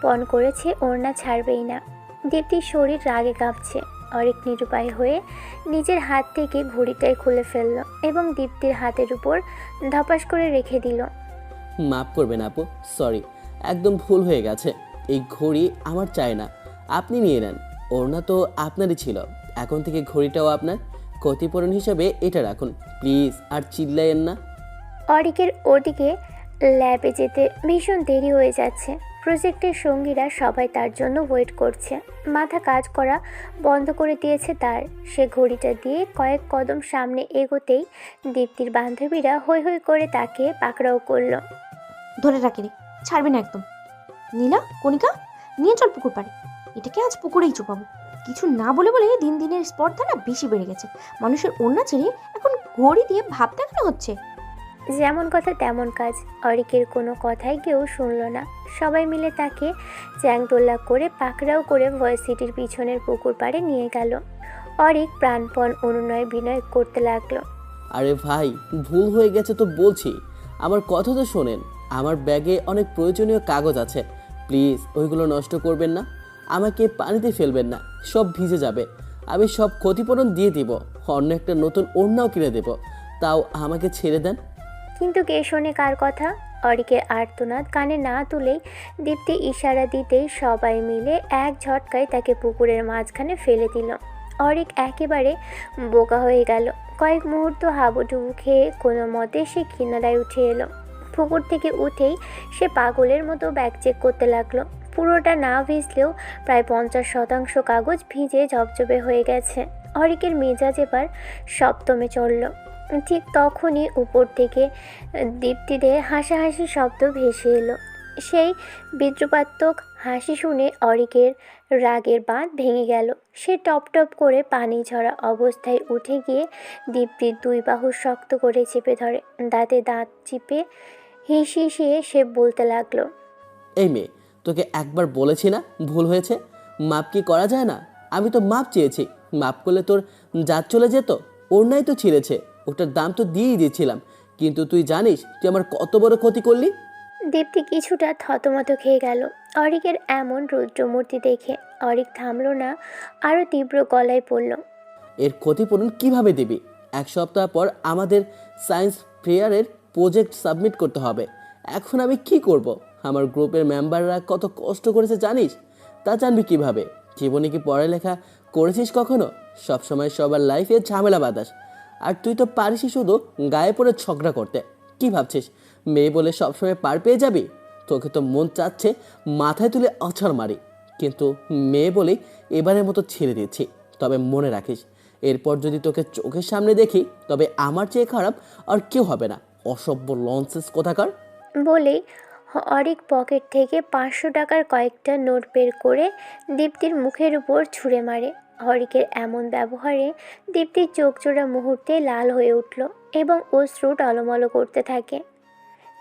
পণ করেছে ওড়না ছাড়বেই না। দীপ্তির শরীর রাগে কাঁপছে। অরিক নিরুপায় হয়ে নিজের হাত থেকে ঘড়িটাই খুলে ফেলল এবং দীপ্তির হাতের উপর ধপাস করে রেখে দিল। মাফ করবেন আপু, সরি, একদম ভুল হয়ে গেছে। এই ঘড়ি আমার চাই না, আপনি নিয়ে নেন। ওড়না তো আপনারই ছিল, এখন থেকে ঘড়িটাও আপনার। ক্ষতিপূরণ হিসাবে এটা রাখুন প্লিজ, আর চিল্লাইয়েন না। অরিকের ওদিকে ল্যাবে যেতে ভীষণ দেরি হয়ে যাচ্ছে। প্রজেক্টের সঙ্গীরা সবাই তার জন্য ওয়েট করছে। মাথা কাজ করা বন্ধ করে দিয়েছে তার। সে ঘড়িটা দিয়ে কয়েক কদম সামনে এগোতেই দীপ্তির বান্ধবীরা হৈ হৈ করে তাকে পাকড়াও করলো। ধরে রাখি রে, ছাড়বি না একদম। নীলা, কণিকা, নিয়ে চল পুকুর পাড়ে। এটাকে আজ পুকুরেই চুপাবো। কিছু না বলে বলে দিন দিনের স্পর্ধা না বেশি বেড়ে গেছে। মানুষের ওড়না ছেড়ে এখন ঘড়ি দিয়ে ভাব দেখানো হচ্ছে। যেমন কথা তেমন কাজ। অরিকের কোনো কথাই কেউ শুনল না। সবাই মিলে তাকে চ্যাংদোল্লা করে পাকড়াও করে ভার্সিটির পিছনের পুকুর পাড়ে নিয়ে গেল। অরিক প্রাণপণ অনুনয় বিনয় করতে লাগলো। আরে ভাই, ভুল হয়ে গেছে তো বলছি, আমার কথা তো শোনেন। আমার ব্যাগে অনেক প্রয়োজনীয় কাগজ আছে, প্লিজ ওইগুলো নষ্ট করবেন না। আমাকে পানিতে ফেলবেন না, সব ভিজে যাবে। আমি সব ক্ষতিপূরণ দিয়ে দিব, অন্য একটা নতুন ওড়নাও কিনে দেব, তাও আমাকে ছেড়ে দেন। কিন্তু কে শোনে কার কথা? অরিকের আর্তনাদ কানে না তুলেই দীপ্তি ইশারা দিতেই সবাই মিলে এক ঝটকায় তাকে পুকুরের মাঝখানে ফেলে দিল। অরিক একেবারে বোকা হয়ে গেল। কয়েক মুহূর্ত হাবুডুবু খেয়ে কোনো মতে সে কিনারায় উঠে এলো। পুকুর থেকে উঠেই সে পাগলের মতো ব্যাগ চেক করতে লাগলো। পুরোটা না ভিজলেও প্রায় 50% কাগজ ভিজে ঝপঝপে হয়ে গেছে। অরিকের মেজাজ এবার সপ্তমে চলল। ঠিক তখনই উপর থেকে দীপ্তিদের হাসাহাসি শব্দ ভেসে এলো। সেই বিদ্রুপাত্মক হাসি শুনে অরিকের রাগের বাঁধ ভেঙে গেল। সে টপ টপ করে পানি ঝরা অবস্থায় উঠে গিয়ে দীপ্তির দুই বাহু শক্ত করে চেপে ধরে। দাঁতে দাঁত চিপে হিসিয়ে সে বলতে লাগলো, এই মেয়ে, তোকে একবার বলেছি না ভুল হয়েছে? মাপ কি করা যায় না? আমি তো মাপ চেয়েছি, মাপ করলে তোর জাত চলে যেত। ওড়নাই তো ছিঁড়েছে, ওটার দাম তো দিয়েই দিয়েছিলাম, কিন্তু তুই জানিস তুই আমার কত বড় ক্ষতি করলি? দীপ্তি কিছুটা থতমত খেয়ে গেল অরিকের এমন রুদ্রমূর্তি দেখে। অরিক থামলো না, আরও তীব্র গলায় পড়ল, এর ক্ষতিপূরণ কিভাবে দিবি? এক সপ্তাহ পর আমাদের সায়েন্স ফেয়ারের প্রজেক্ট সাবমিট করতে হবে। এখন আমি কি করব? আমার গ্রুপের মেম্বাররা কত কষ্ট করেছে জানিস? তা জানবি কিভাবে? জীবনে কি পড়ালেখা করেছিস কখনো? সবসময় সবার লাইফে ঝামেলা বাতাস, আর তুই তো পারিসই শুধু গায়ে পড়ে ঝগড়া করতে। কি ভাবছিস মেয়ে বলে সবসময় পার পেয়ে যাবি? তোকে তো মন চাচ্ছে মাথায় তুলে আছাড় মারি, কিন্তু মেয়ে বলেই এবারের মতো ছেড়ে দিচ্ছি। তবে মনে রাখিস, এরপর যদি তোকে চোখের সামনে দেখি তবে আমার চেয়ে খারাপ আর কেউ হবে না। অসভ্য লঞ্চেস কোথাকার। বলেই অরিক পকেট থেকে 500 টাকার কয়েকটা নোট বের করে দীপ্তির মুখের উপর ছুঁড়ে মারে। অরিকের এমন ব্যবহারে দীপ্তির চোখজোড়া মুহূর্তে লাল হয়ে উঠল এবং অশ্রু টলমল করতে থাকে।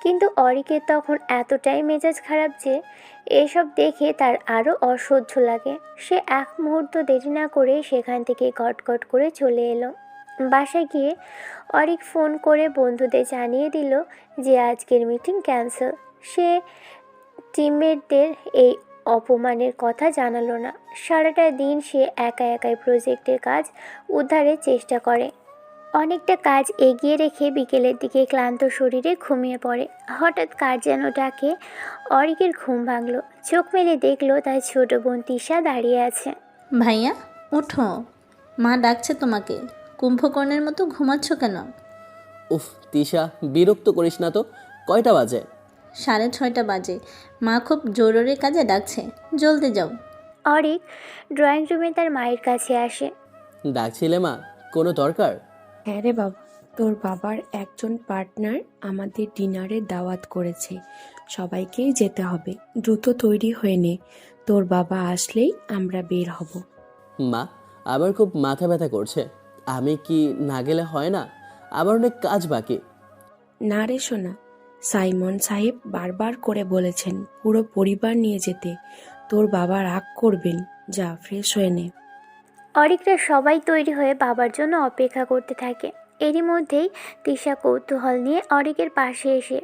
কিন্তু অরিকের তখন এতটাই মেজাজ খারাপ যে এসব দেখে তার আরও অসহ্য লাগে। সে এক মুহূর্ত দেরি না করে সেখান থেকে গটগট করে চলে এলো। বাসায় গিয়ে অরিক ফোন করে বন্ধুদের জানিয়ে দিল যে আজকের মিটিং ক্যান্সেল। সে টিমমেটদের এই অপমানের কথা জানালো না। সারাটা দিন সে একা একাই প্রজেক্টের কাজ উদ্ধারের চেষ্টা করে। অনেকটা কাজ এগিয়ে রেখে বিকেলের দিকে ক্লান্ত শরীরে ঘুমিয়ে পড়ে। হঠাৎ কার যেন ডাকে। অরিকের ঘুম ভাঙল। চোখ মেলে দেখলো তার ছোট বোন তিশা দাঁড়িয়ে আছে। ভাইয়া ওঠো, মা ডাকছে তোমাকে। কুম্ভকর্ণের মতো ঘুমাচ্ছ কেন? উফ তিশা, বিরক্ত করিস না তো। কয়টা বাজে? 6:30 বাজে। মা খুব জরুরি কাজে ডাকছে, জলদি যাও। অরিক ড্রয়িং রুমে তার মায়ের কাছে আসে। ডাকছিলে মা, কোনো দরকার? হ্যাঁ রে বাবা, তোর বাবার একজন পার্টনার আমাদের ডিনারে দাওয়াত করেছে, সবাইকেই যেতে হবে। দ্রুত তৈরি হয়ে নে, তোর বাবা আসলেই আমরা বের হব। মা, আমার খুব মাথা ব্যথা করছে, আমি কি না গেলে হয় না? আমার অনেক কাজ বাকি। না রে সোনা, সাইমন সাহেব বারবার করে বলেছেন পুরো পরিবার নিয়ে যেতে। তোর বাবা রাগ করবেন। যা ফ্রেশ হয়ে নে। অরিকরা সবাই তৈরি হয়ে বাবার জন্য অপেক্ষা করতে থাকে। এরই মধ্যেই তিশা কৌতূহল নিয়ে অরিকের পাশে এসে,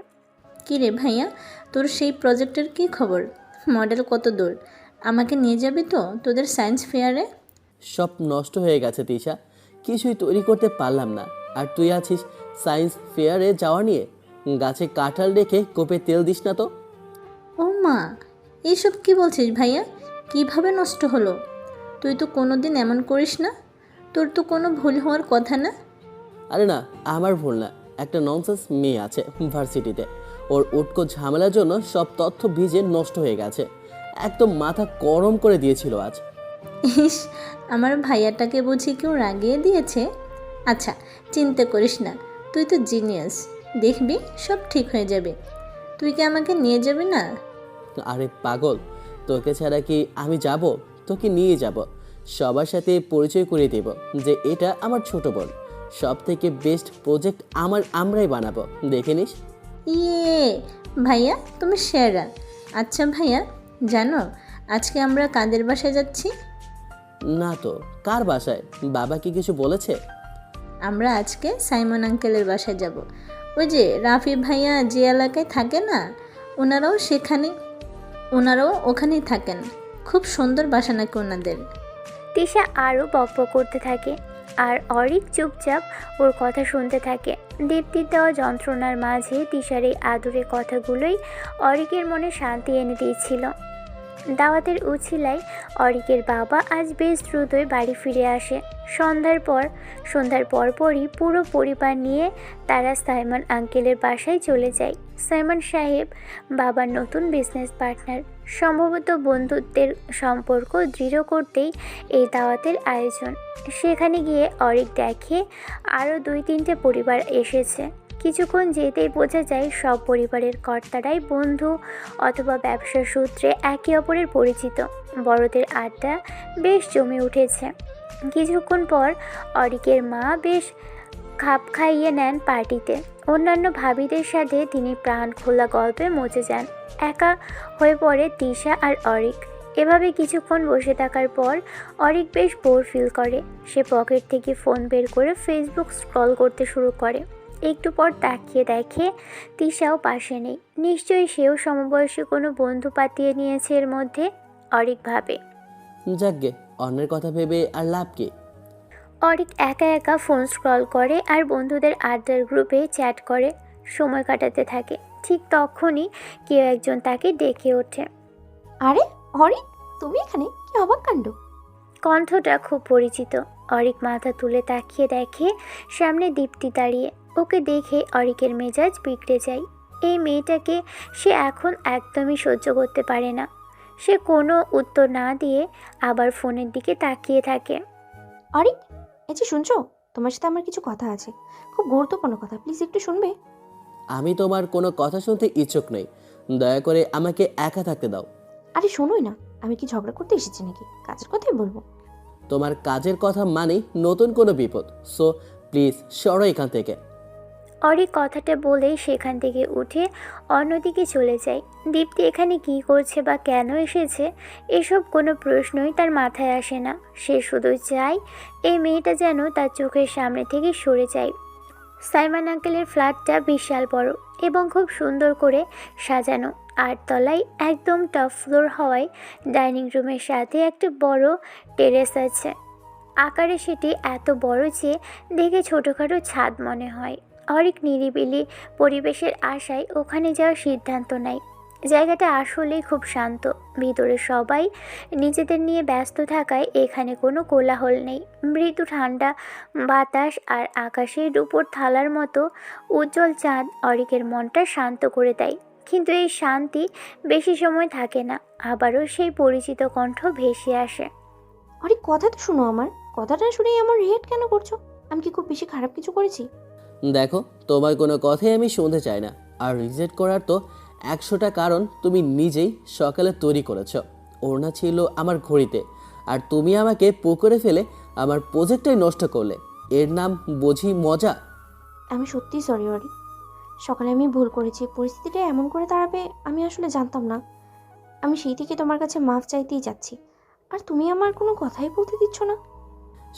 কী রে ভাইয়া, তোর সেই প্রজেক্টের কী খবর? মডেল কত দূর? আমাকে নিয়ে যাবি তো তোদের সায়েন্স ফেয়ারে? সব নষ্ট হয়ে গেছে তিশা, কিছুই তৈরি করতে পারলাম না। আর তুই আছিস সায়েন্স ফেয়ারে যাওয়া নিয়ে। গাছে কাঁঠাল রেখে কোপে তেল দিস না তো। ও মা, এইসব কি বলছিস ভাইয়া? কিভাবে নষ্ট হলো? তুই তো কোনো দিন এমন করিস না, তোর তো কোনো ভুল হওয়ার কথা না। আরে না, আমার ভুল না। একটা ননসেন্স মেয়ে আছে ভার্সিটিতে, ওর উটকো ঝামেলার জন্য সব তথ্য ভিজে নষ্ট হয়ে গেছে। একদম মাথা গরম করে দিয়েছিল আজ। ইস, আমার ভাইয়াটাকে বুঝি কেউ রাগিয়ে দিয়েছে? আচ্ছা, চিন্তা করিস না, তুই তো জিনিয়াস, দেখবি সব ঠিক হয়ে যাবে। তুই কি আমাকে নিয়ে যাবি না? আরে পাগল, তোকে ছাড়া কি আমি যাব? তোকে নিয়ে যাব, সবার সাথে পরিচয় করিয়ে দেব যে এটা আমার ছোট বোন। সব থেকে বেস্ট প্রজেক্ট আমরাই বানাবো, দেখে নিস। ইয়ে, ভাইয়া তুমি সেরা। আচ্ছা ভাইয়া, জানো আজকে আমরা কাদের বাসায় যাচ্ছি? না তো, কার বাসায়? বাবা কি কিছু বলেছে? আমরা আজকে সাইমন আঙ্কেলের বাসায় যাব। ওই যে রাফি ভাইয়া যে এলাকায় থাকে না, ওনারাও ওখানেই থাকেন। খুব সুন্দর বাসা নাকি ওনাদের। তিশা আরও বকবক করতে থাকে আর অরিক চুপচাপ ওর কথা শুনতে থাকে। দীপ্তির দেওয়া যন্ত্রণার মাঝে তিশার এই আদুরে কথাগুলোই অরিকের মনে শান্তি এনে দিয়েছিল। দাওয়াতের উছিলায় অরিকের বাবা আজ বেশ দ্রুতই বাড়ি ফিরে আসে। সন্ধ্যার পরপরই পুরো পরিবার নিয়ে তারা সাইমন আঙ্কেলের বাসায় চলে যায়। সাইমন সাহেব বাবার নতুন বিজনেস পার্টনার। সম্ভবত বন্ধুত্বের সম্পর্ক দৃঢ় করতেই এই দাওয়াতের আয়োজন। সেখানে গিয়ে অরিক দেখে আরও 2-3টে পরিবার এসেছে। কিছুক্ষণ যেতেই বোঝা যায় সব পরিবারের কর্তারাই বন্ধু অথবা ব্যবসার সূত্রে একে অপরের পরিচিত। বড়দের আড্ডা বেশ জমে উঠেছে। কিছুক্ষণ পর অরিকের মা বেশ খাপ খাইয়ে নেন পার্টিতে। অন্যান্য ভাবিদের সাথে তিনি প্রাণ খোলা গল্পে মজে যান। একা হয়ে পড়ে তিশা আর অরিক। এভাবে কিছুক্ষণ বসে থাকার পর অরিক বেশ বোর ফিল করে। সে পকেট থেকে ফোন বের করে ফেসবুক স্ক্রল করতে শুরু করে। একটু পর তাকিয়ে দেখে তিশাও পাশে নেই। নিশ্চয়ই সেও সমবয়সী কোনো বন্ধু পাতিয়ে নিয়েছে এর মধ্যে, অরিক ভাবে। যাকগে, অন্যের কথা ভেবে আর লাভ কি? অরিক একা একা ফোন স্ক্রল করে আর বন্ধুদের আড্ডার গ্রুপে চ্যাট করে সময় কাটাতে থাকে। ঠিক তখনই কেউ একজন তাকে ডেকে ওঠে। আরে অরিক, তুমি এখানে? কি অবাক কাণ্ড! কণ্ঠটা খুব পরিচিত। অরিক মাথা তুলে তাকিয়ে দেখে সামনে দীপ্তি দাঁড়িয়ে। ওকে দেখে অরিকের মেজাজ বিগড়ে যায়। এই মেয়েটাকে সে এখন একদমই সহ্য করতে পারে না। সে কোনো উত্তর না দিয়ে আবার ফোনের দিকে তাকিয়ে থাকে। অরিক, এই যে শুনছো, তোমার সাথে আমার কিছু কথা আছে, খুব গুরুত্বপূর্ণ কথা, প্লিজ একটু শুনবে? আমি তোমার কোনো কথা শুনতে ইচ্ছুক নই, দয়া করে আমাকে একা থাকতে দাও। আরে শোনোই না, আমি কি ঝগড়া করতে এসেছি নাকি? কাজের কথাই বলবো। তোমার কাজের কথা মানেই নতুন কোনো বিপদ, সো প্লিজ সরো এখান থেকে। অরিক কথাটা বলেই সেখান থেকে উঠে অন্যদিকে চলে যায়। দীপ্তি এখানে কী করছে বা কেন এসেছে এসব কোনো প্রশ্নই তার মাথায় আসে না। সে শুধু চায় এই মেয়েটা যেন তার চোখের সামনে থেকে সরে যায়। সাইমন আঙ্কেলের ফ্ল্যাটটা বিশাল বড় এবং খুব সুন্দর করে সাজানো। 8 তলায় একদম টপ ফ্লোর হওয়ায় ডাইনিং রুমের সাথে একটা বড় টেরেস আছে। আকারে সেটি এত বড় যে দেখে ছোটোখাটো ছাদ মনে হয়। অরিক নিরিবিলি পরিবেশের আশায় ওখানে যাওয়ার সিদ্ধান্ত নেয়। জায়গাটা আসলেই খুব শান্ত। ভিতরে সবাই নিজেদের নিয়ে ব্যস্ত থাকায় এখানে কোনো কোলাহল নেই। মৃদু ঠান্ডা বাতাস আর আকাশের রূপোর থালার মতো উজ্জ্বল চাঁদ অরিকের মনটা শান্ত করে দেয়। কিন্তু এই শান্তি বেশি সময় থাকে না, আবারও সেই পরিচিত কণ্ঠ ভেসে আসে। অরিক, কথা তো শোনো আমার। কথাটা শুনেই আমার রিয়েক্ট কেন করছো? আমি কি খুব বেশি খারাপ কিছু করেছি? দেখো, তোমার কোনো কথাই আমি শুনতে চাই না। আর রিজেক্ট করার তো 100টা কারণ তুমি নিজেই সকালে তৈরি করেছ। ওড়না ছিল আমার ঘড়িতে, আর তুমি আমাকে পুকুরে ফেলে আমার প্রজেক্টটাই নষ্ট করলে। এর নাম বুঝি মজা? আমি সত্যিই সরি অরিক। সকালে আমি ভুল করেছি, পরিস্থিতিটা এমন করে দাঁড়াবে আমি আসলে জানতাম না। আমি সেই থেকে তোমার কাছে মাফ চাইতেই যাচ্ছি, আর তুমি আমার কোনো কথাই বলতে দিচ্ছ না।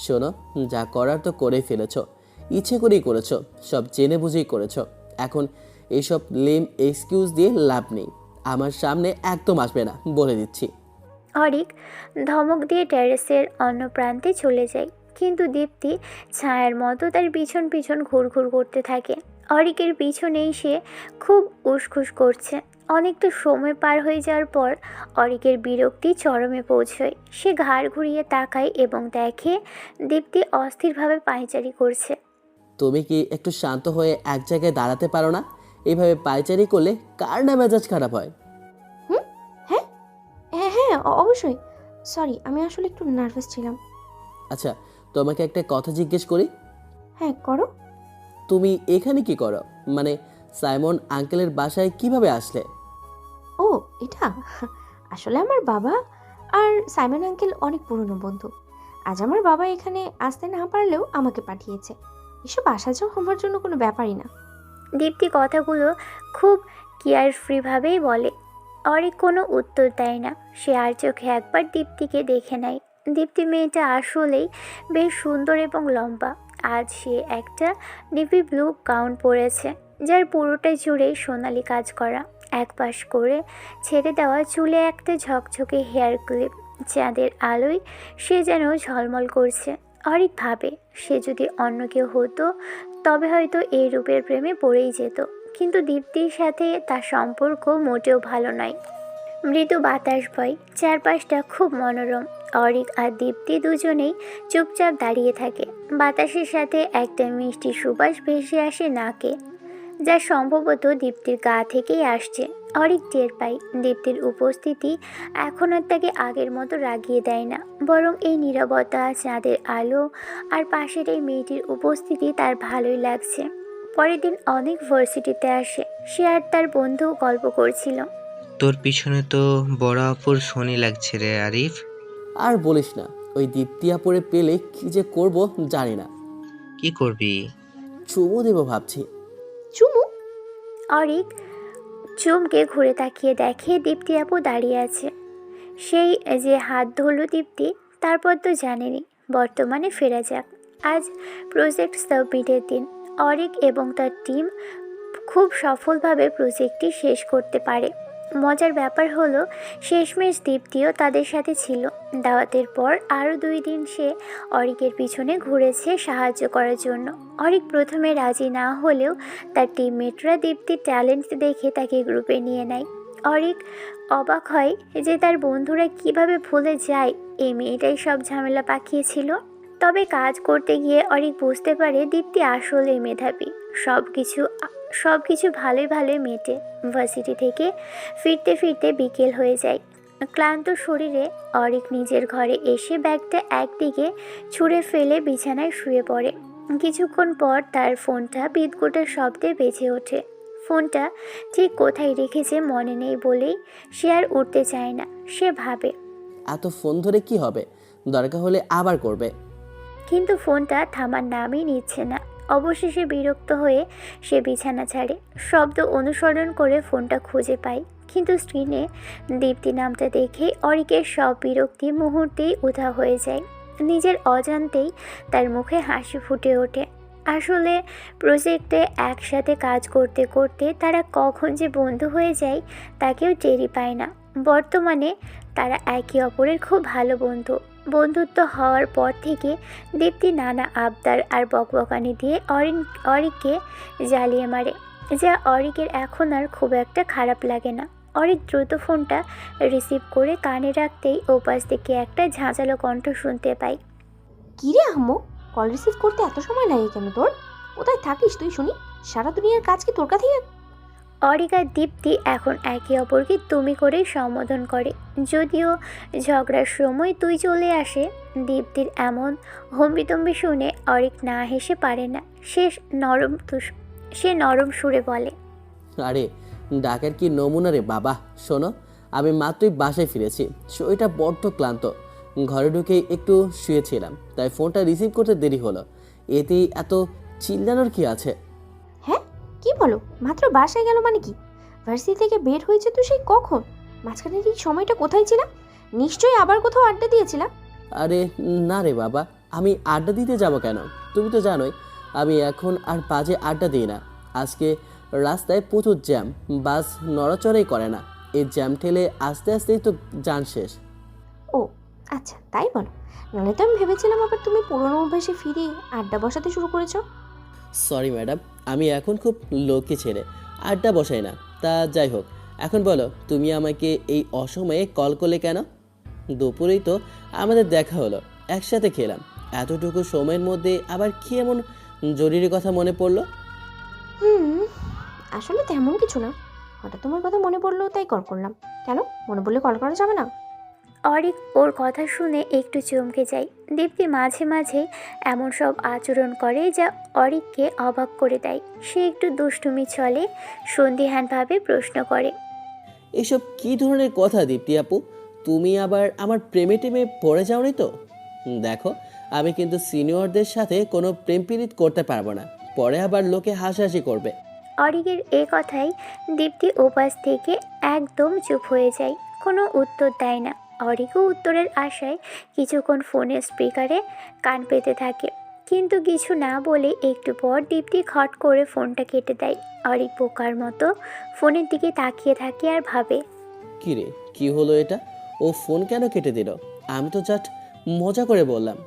শোনো, যা করার তো করেই ফেলেছ, ইচ্ছে করেই করেছো, সব জেনে বুঝেই করেছো। এখন এইসব লেম এক্সকিউজ দিয়ে লাভ নেই, আমার সামনে একদম আসবে না বলে দিচ্ছি। অরিক ধমক দিয়ে টেরেসের অন্য প্রান্তে চলে যায়, কিন্তু দীপ্তি ছায়ার মতো তার পিছন পিছন ঘুরঘুর করতে থাকে। অরিকের পিছনেই সে খুব উসখুস করছে। অনেকটা সময় পার হয়ে যাওয়ার পর অরিকের বিরক্তি চরমে পৌঁছয়। সে ঘাড় ঘুরিয়ে তাকায় এবং দেখে দীপ্তি অস্থিরভাবে পায়চারি করছে। তুমি কি একটু শান্ত হয়ে এক জায়গায় দাঁড়াতে পারো না? এইভাবে পায়চারি করলে কার না মেজাজ খারাপ হয়? হ্যাঁ হ্যাঁ হ্যাঁ অবশ্যই। সরি, আমি আসলে একটু নার্ভাস ছিলাম। আচ্ছা, তোমাকে একটা কথা জিজ্ঞেস করি। হ্যাঁ করো। তুমি এখানে কি করো? মানে সাইমন আঙ্কেলের বাসায় কিভাবে আসলে? ও এটা আসলে আমার বাবা আর সাইমন আঙ্কেল অনেক পুরনো বন্ধু। আজ আমার বাবা এখানে আসতে না পারলেও আমাকে পাঠিয়েছে। এসব আসা যাওয়া আমার জন্য কোনো ব্যাপারই না। দীপ্তি কথাগুলো খুব কেয়ারফ্রিভাবেই বলে। অরিক কোনো উত্তর দেয় না। সে আর চোখে একবার দীপ্তিকে দেখে নেয়। দীপ্তি মেয়েটা আসলেই বেশ সুন্দর এবং লম্বা। আজ সে একটা নেভি ব্লু গাউন পরেছে, যার পুরোটাই জুড়েই সোনালি কাজ করা। এক পাশ করে ছেড়ে দেওয়া চুলে একটা ঝকঝকে হেয়ার ক্লিপ, চাঁদের আলোয় সে যেন ঝলমল করছে। অরিক ভাবে, সে যদি অন্য কেউ হতো তবে হয়তো এই রূপের প্রেমে পড়েই যেত। কিন্তু দীপ্তির সাথে তার সম্পর্ক মোটেও ভালো নয়। মৃদু বাতাস বয়, চারপাশটা খুব মনোরম। অরিক আর দীপ্তি দুজনেই চুপচাপ দাঁড়িয়ে থাকে। বাতাসের সাথে একটা মিষ্টি সুবাস ভেসে আসে নাকে, যা সম্ভবত দীপ্তির গা থেকেই আসছে। অরিক টের পায় দীপ্তির উপস্থিতি এখন আর তাকে আগের মতো রাগিয়ে দেয় না, বরং এই নীরবতা, চাঁদের আলো আর পাশের এই মেয়েটির উপস্থিতি তার ভালোই লাগছে। পরের দিন অনেক ভার্সিটিতে আসে। সে আর তার বন্ধু গল্প করছিল। তোর পিছনে তো বড় আপুর শনি লাগছে রে আরিফ। আর বলিস না, ওই দীপ্তিয়া পরে পেলে কি যে করব জানি না। কি করবি? চুমু দেবো ভাবছি। চুমু? অরিক চুমকে ঘুরে তাকিয়ে দেখে দীপ্তি আপু দাঁড়িয়ে আছে। সেই যে হাত ধরল দীপ্তি, তারপর তো জানেনি। বর্তমানে ফেরা যাক। আজ প্রজেক্ট সাবমিটের দিন। অরিক এবং তার টিম খুব সফলভাবে প্রজেক্টটি শেষ করতে পারে। মজার ব্যাপার হলো শেষমেশ দীপ্তিও তাদের সাথে ছিল। দাওয়াতের পর আরও 2 দিন সে অরিকের পিছনে ঘুরেছে সাহায্য করার জন্য। অরিক প্রথমে রাজি না হলেও তার টিমমেটরা দীপ্তির ট্যালেন্ট দেখে তাকে গ্রুপে নিয়ে নেয়। অরিক অবাক হয় যে তার বন্ধুরা কিভাবে ভুলে যায় এই মেয়েটাই সব ঝামেলা পাকিয়েছিল। তবে কাজ করতে গিয়ে অরিক বুঝতে পারে দীপ্তি আসলে মেধাবী। সব কিছু ভালোই ভালোই মেটে। ভার্সিটি থেকে ফিরতে ফিরতে বিকেল হয়ে যায়। ক্লান্ত শরীরে অরিক নিজের ঘরে এসে ব্যাগটা একদিকে ছুঁড়ে ফেলে বিছানায় শুয়ে পড়ে। কিছুক্ষণ পর তার ফোনটা বিদ্যুতের শব্দে বেজে ওঠে। ফোনটা ঠিক কোথায় রেখেছে মনে নেই বলেই সে আর উঠতে চায় না। সে ভাবে, এত ফোন ধরে কি হবে, দরকার হলে আবার করবে। কিন্তু ফোনটা থামার নামই নিচ্ছে না। অবশেষে বিরক্ত হয়ে সে বিছানা ছাড়ে। শব্দ অনুসরণ করে ফোনটা খুঁজে পায়, কিন্তু স্ক্রিনে দীপ্তি নামটা দেখে অরিকের সব বিরক্তি মুহূর্তেই উধাও হয়ে যায়। নিজের অজান্তেই তার মুখে হাসি ফুটে ওঠে। আসলে প্রজেক্টে একসাথে কাজ করতে করতে তারা কখন যে বন্ধু হয়ে যায় তা কেউ টেরই পায় না। বর্তমানে তারা একে অপরের খুব ভালো বন্ধু। বন্ধুত্ব হওয়ার পর থেকে দীপ্তি নানা আবদার আর বকবকানি দিয়ে অরিককে জ্বালিয়ে মারে, যা অরিকের এখন আর খুব একটা খারাপ লাগে না। অরিক দ্রুত ফোনটা রিসিভ করে কানে রাখতেই ওপাশ থেকে একটা ঝাঁঝালো কণ্ঠ শুনতে পাই। কি রে আম্মু, কল রিসিভ করতে এত সময় লাগে কেন তোর? কোথায় থাকিস তুই শুনি? সারা দুনিয়ার কাজ কি তোর কাছেই? অরিক আর দীপ্তি এখন একে অপরকে তুমি করেই সম্বোধন করে। যদিও ঝগড়ার সময় তুই চলে আসে। দীপ্তির এমন হম্বিতম্বি শুনে অরিক না হেসে পারে না। সে নরম সুরে বলে, আরে ডাকের কি নমুনা রে বাবা। শোনো, আমি মাত্রই বাসায় ফিরেছি, শরীরটা বড্ড ক্লান্ত। ঘরে ঢুকে একটু শুয়েছিলাম, তাই ফোনটা রিসিভ করতে দেরি হলো। এতেই এত চিল্লানোর কি আছে? হ্যাঁ, কি বলো? মাত্র বাসায় গেল মানে কি? ভার্সিটি থেকে বের হয়েছে তো সেই কখন? মাঝখানের এই সময়টা কোথায় ছিলাম? নিশ্চয়ই আবার কোথাও আড্ডা দিয়েছিলাম। আরে না রে বাবা, আমি আড্ডা দিতে যাব কেন? তুমি তো জানোই আমি এখন আর বাজে আড্ডা দিই না। আজকে রাস্তায় প্রচুর জ্যাম, বাস নড়াচড়াই করে না। এই জ্যাম ঠেলে আস্তে আস্তেই তো যান শেষ। ও আচ্ছা, তাই বলো। নাহলে তো আমি ভেবেছিলাম আবার তুমি পুরনো অভ্যাসে ফিরে আড্ডা বসাতে শুরু করেছো। সরি ম্যাডাম, আমি এখন খুব লক্ষ্মী ছেলে, আড্ডা বসাই না। তা যাই হোক, এখন বলো তুমি আমাকে এই অসময়ে কল করলে কেন? দুপুরেই তো আমাদের দেখা হলো, একসাথে খেলাম। এতটুকু সময়ের মধ্যে আবার কি এমন জরুরি কথা মনে পড়লো? আসলে তেমন কিছু না, হঠাৎ তোমার কথা মনে পড়লো তাই কল করলাম। কেন, মনে পড়লে কল করা যাবে না? অরিক ওর কথা শুনে একটু চমকে যায়। দীপ্তি মাঝে মাঝে এমন সব আচরণ করে যা অরিককে অবাক করে দেয়। সে একটু দুষ্টুমি চলে, সন্দিহানভাবে প্রশ্ন করে, এসব কি ধরনের কথা দীপ্তি আপু? তুমি আবার আমার প্রেমে টেমে পড়ে যাওনি তো? দেখো, আমি কিন্তু সিনিয়রদের সাথে কোনো প্রেম পীড়িত করতে পারবো না, পরে আবার লোকে হাসাহাসি করবে। অরিকের এ কথায় দীপ্তি ওপাশ থেকে একদম চুপ হয়ে যায়, কোনো উত্তর দেয় না। অরিকও উত্তরের আশায় কিছুক্ষণ ফোনের স্পিকারে কান পেতে থাকে, কিন্তু কিছু না বলে একটু পর দীপ্তি খট করে ফোনটা কেটে দেয়। অরিক বোকার মতো ফোনের দিকে তাকিয়ে থাকে আর ভাবে, কি রে, কি হলো এটা? ও ফোন কেন কেটে দিল? আমি তো জাস্ট মজা করে বললাম।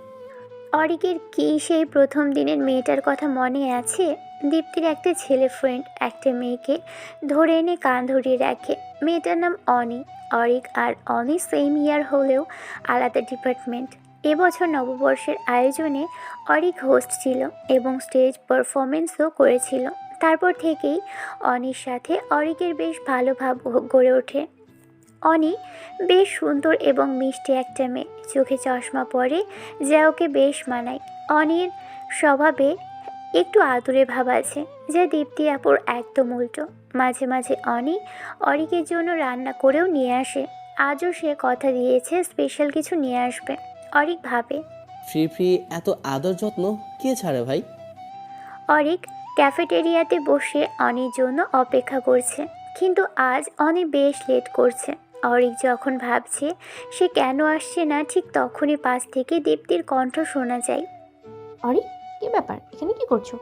অরিকের কি সেই প্রথম দিনের মেয়েটার কথা মনে আছে? দীপ্তির একটা ছেলে ফ্রেন্ড একটা মেয়েকে ধরে এনে কান ধরিয়ে রাখে। মেয়েটার নাম অনি। অরিক আর অনি সেম ইয়ার হলেও আলাদা ডিপার্টমেন্ট। এবছর নববর্ষের আয়োজনে অরিক হোস্ট ছিল এবং স্টেজ পারফরমেন্সও করেছিল। তারপর থেকেই অনির সাথে অরিকের বেশ ভালো ভাব গড়ে ওঠে। অনি বেশ সুন্দর এবং মিষ্টি একটা মেয়ে, চোখে চশমা পরে যা ওকে বেশ মানায়। অনির স্বভাবে একটু আদুরে ভাব আছে, যা দীপ্তি আপুর একদম উল্টো। মাঝে মাঝে অনি অরিকের জন্য রান্না করেও নিয়ে আসে। আজও সে কথা দিয়েছে স্পেশাল কিছু নিয়ে আসবে। অরিক ভাবে, ফ্রি ফ্রি এত আদর যত্ন কে ছাড়ে ভাই? অরিক ক্যাফেটেরিয়াতে বসে অনির জন্য অপেক্ষা করছে, কিন্তু আজ অনি বেশ লেট করছে। অরিক যখন ভাবছে সে কেন আসছে না, ঠিক তখনই পাশ থেকে দীপ্তির কণ্ঠ শোনা যায়। অরি, কি ব্যাপার, এখানে কি করছো?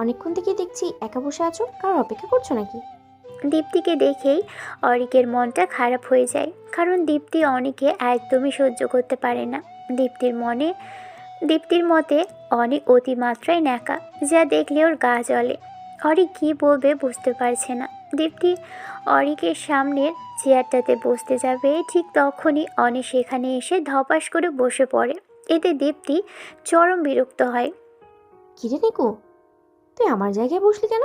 অনেকক্ষণ থেকে দেখছি একা বসে আছো, কারোর অপেক্ষা করছো নাকি? দীপ্তিকে দেখেই অরিকের মনটা খারাপ হয়ে যায়, কারণ দীপ্তি অনিকে একদমই সহ্য করতে পারে না। দীপ্তির মতে অনেক অতিমাত্রায় ন্যাকা, যা দেখলে ওর গা জ্বলে। অরিক কী বলবে বুঝতে পারছে না। দীপ্তি অরিকের সামনের চেয়ারটাতে বসতে যাবে, ঠিক তখনই অনি সেখানে এসে ধপাস করে বসে পড়ে। এতে দীপ্তি চরম বিরক্ত হয়। কিরে নিকু, তুই আমার জায়গায় বসলি কেন?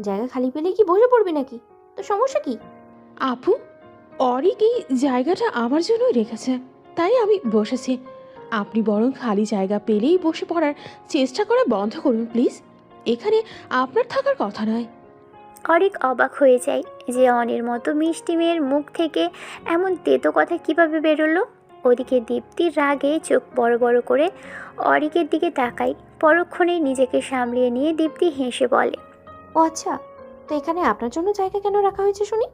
জায়গা খালি পেলে কি বসে পড়বি নাকি? তো সমস্যা কি? আপু, অরিক এই জায়গাটা আমার জন্যই রেখেছে, তাই আমি বসেছি। আপনি বরং খালি জায়গা পেলেই বসে পড়ার চেষ্টা করা বন্ধ করুন প্লিজ। এখানে আপনার থাকার কথা নয়। অরিক অবাক হয়ে যায় যে অনির মতো মিষ্টি মেয়ের মুখ থেকে এমন তেতো কথা কিভাবে বেরোলো। ওদিকে দীপ্তির রাগে চোখ বড় বড় করে অরিকের দিকে তাকায়। পরক্ষণেই নিজেকে সামলিয়ে নিয়ে দীপ্তি হেসে বলে, ও আচ্ছা, তো এখানে আপনার জন্য জায়গা কেন রাখা হয়েছে শুনি?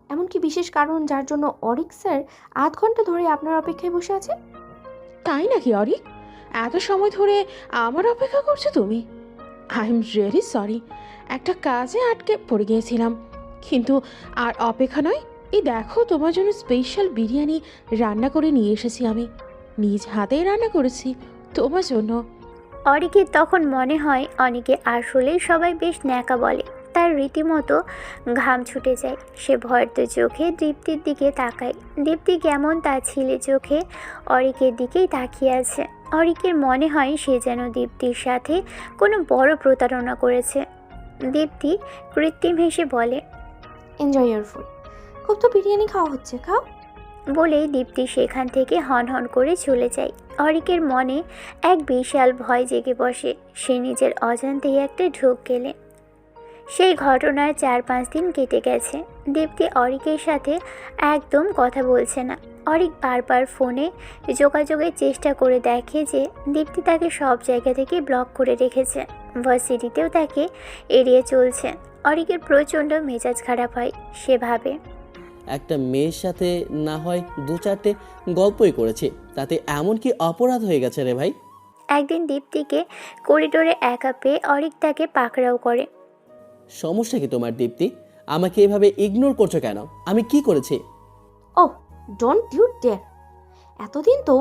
এমন কি বিশেষ কারণ যার জন্য অরিক স্যার আধ ঘন্টা ধরে আপনার অপেক্ষায় বসে আছে? তাই নাকি অরিক? এত সময় ধরে আমার অপেক্ষা করছো তুমি? আই এম রিয়েলি সরি, একটা কাজে আটকে পড়ে গিয়েছিলাম। কিন্তু আর অপেক্ষা নয়, এই দেখো তোমার জন্য স্পেশাল বিরিয়ানি রান্না করে নিয়ে এসেছি। আমি নিজ হাতেই রান্না করেছি তোমার জন্য। অরিকের তখন মনে হয় অনিকে আসলেই সবাই বেশ ন্যাকা বলে। তার রীতিমতো ঘাম ছুটে যায়। সে ভয়ত চোখে দীপ্তির দিকে তাকায়। দীপ্তি কেমন তার ছিলে চোখে অরিকের দিকেই তাকিয়ে আছে। অরিকের মনে হয় সে যেন দীপ্তির সাথে কোনো বড় প্রতারণা করেছে। দীপ্তি কৃত্রিম হেসে বলে, এনজয় ইউর ফুড। খুব তো বিরিয়ানি খাওয়া হচ্ছে, খাও। বলেই দীপ্তি সেখান থেকে হনহন করে চলে যায়। অরিকের মনে এক বিশাল ভয় জেগে বসে। সে নিজের অজান্তেই একটা ঢোক গেলে। সেই ঘটনার 4-5 দিন কেটে গেছে। দীপ্তি অরিকের সাথে একদম কথা বলছে না। অরিক বারবার ফোনে যোগাযোগের চেষ্টা করে দেখে যে দীপ্তি তাকে সব জায়গা থেকে ব্লক করে রেখেছে, ভার্সিটিতেও তাকে এড়িয়ে চলছে। অরিকের প্রচণ্ড মেজাজ খারাপ হয়। সে ভাবে, একটা মেয়ের সাথে না হয় 2-4টে গল্পই করেছি, তাতে এমন কি অপরাধ হয়ে গেছে রে ভাই? একদিন দীপ্তিকে করিডোরে একা পেয়ে অরিক তাকে পাকড়াও করে। সমস্যা কি তোমার দীপ্তি? আমাকে এভাবে ইগনোর করছো কেন? আমি কি করেছি? ও ডোন্ট ইউ ডেয়ার। এতদিন তো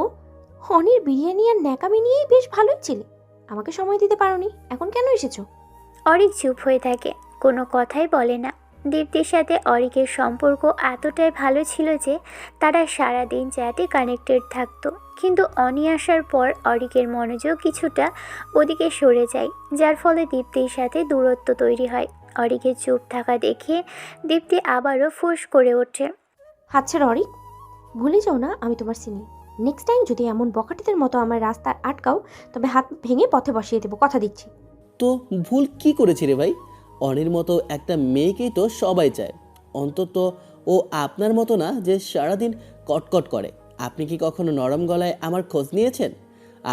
হনির বিরিয়ানি আর ন্যাকামি নিয়েই বেশ ভালোই ছিলে, আমাকে সময় দিতে পারোনি, এখন কেন এসেছো? অরিক চুপ হয়ে থাকে, কোনো কথাই বলে না। দীপ্তির সাথে অরিকের সম্পর্ক এতটাই ভালো ছিল যে তারা সারাদিন চ্যাটে কানেক্টেড থাকতো। কিন্তু অনি আসার পর অরিকের মনোযোগ কিছুটা ওদিকে সরে যায়, যার ফলে দীপ্তির সাথে দূরত্ব তৈরি হয়। অরিকের চুপ থাকা দেখে দীপ্তি আবারও ফুঁস করে ওঠে। আচ্ছা অরিক, ভুলে যাও না আমি তোমার সিনিয়র। নেক্সট টাইম যদি এমন বখাটেদের মতো আমার রাস্তা আটকাও, তবে হাত ভেঙে পথে বসিয়ে দেবো, কথা দিচ্ছি। তো ভুল কি করেছি রে ভাই? অনির মতো একটা মেয়েকেই তো সবাই চায়, অন্তত ও আপনার মতো না যে সারাদিন কটকট করে। আপনি কি কখনো নরম গলায় আমার খোঁজ নিয়েছেন?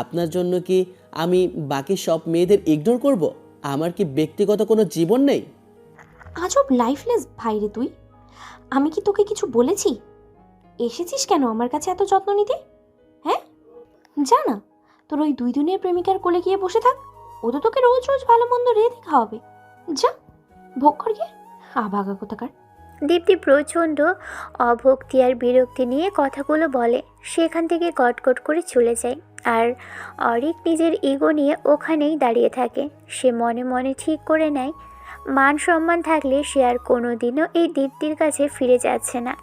আপনার জন্য কি আমি বাকি সব মেয়েদের ইগনোর করব? আমার কি ব্যক্তিগত কোনো জীবন নেই? আজব লাইফলেস ভাই রে তুই। আমি কি তোকে কিছু বলেছি? এসেছিস কেন আমার কাছে এত যত্ন নিতে? হ্যাঁ, যা না, তোর ওই 2 দিনের প্রেমিকার কোলে গিয়ে বসে থাক। ও তো তোকে রোজ রোজ ভালো মন্দ রেঁধে খাওয়াবে। যা, ভোগ কর গিয়ে, আভাগা কোথাকার। দীপ্তি প্রচণ্ড অভক্তি আর বিরক্তি নিয়ে কথাগুলো বলে, সেখান থেকে কটকট করে চলে যায়। আর অরিক নিজের ইগো নিয়ে ওখানেই দাঁড়িয়ে থাকে। সে মনে মনে ঠিক করে নেয়, মান সম্মান থাকলে সে আর কোনো দিনও এই দীপ্তির কাছে ফিরে যাচ্ছে না।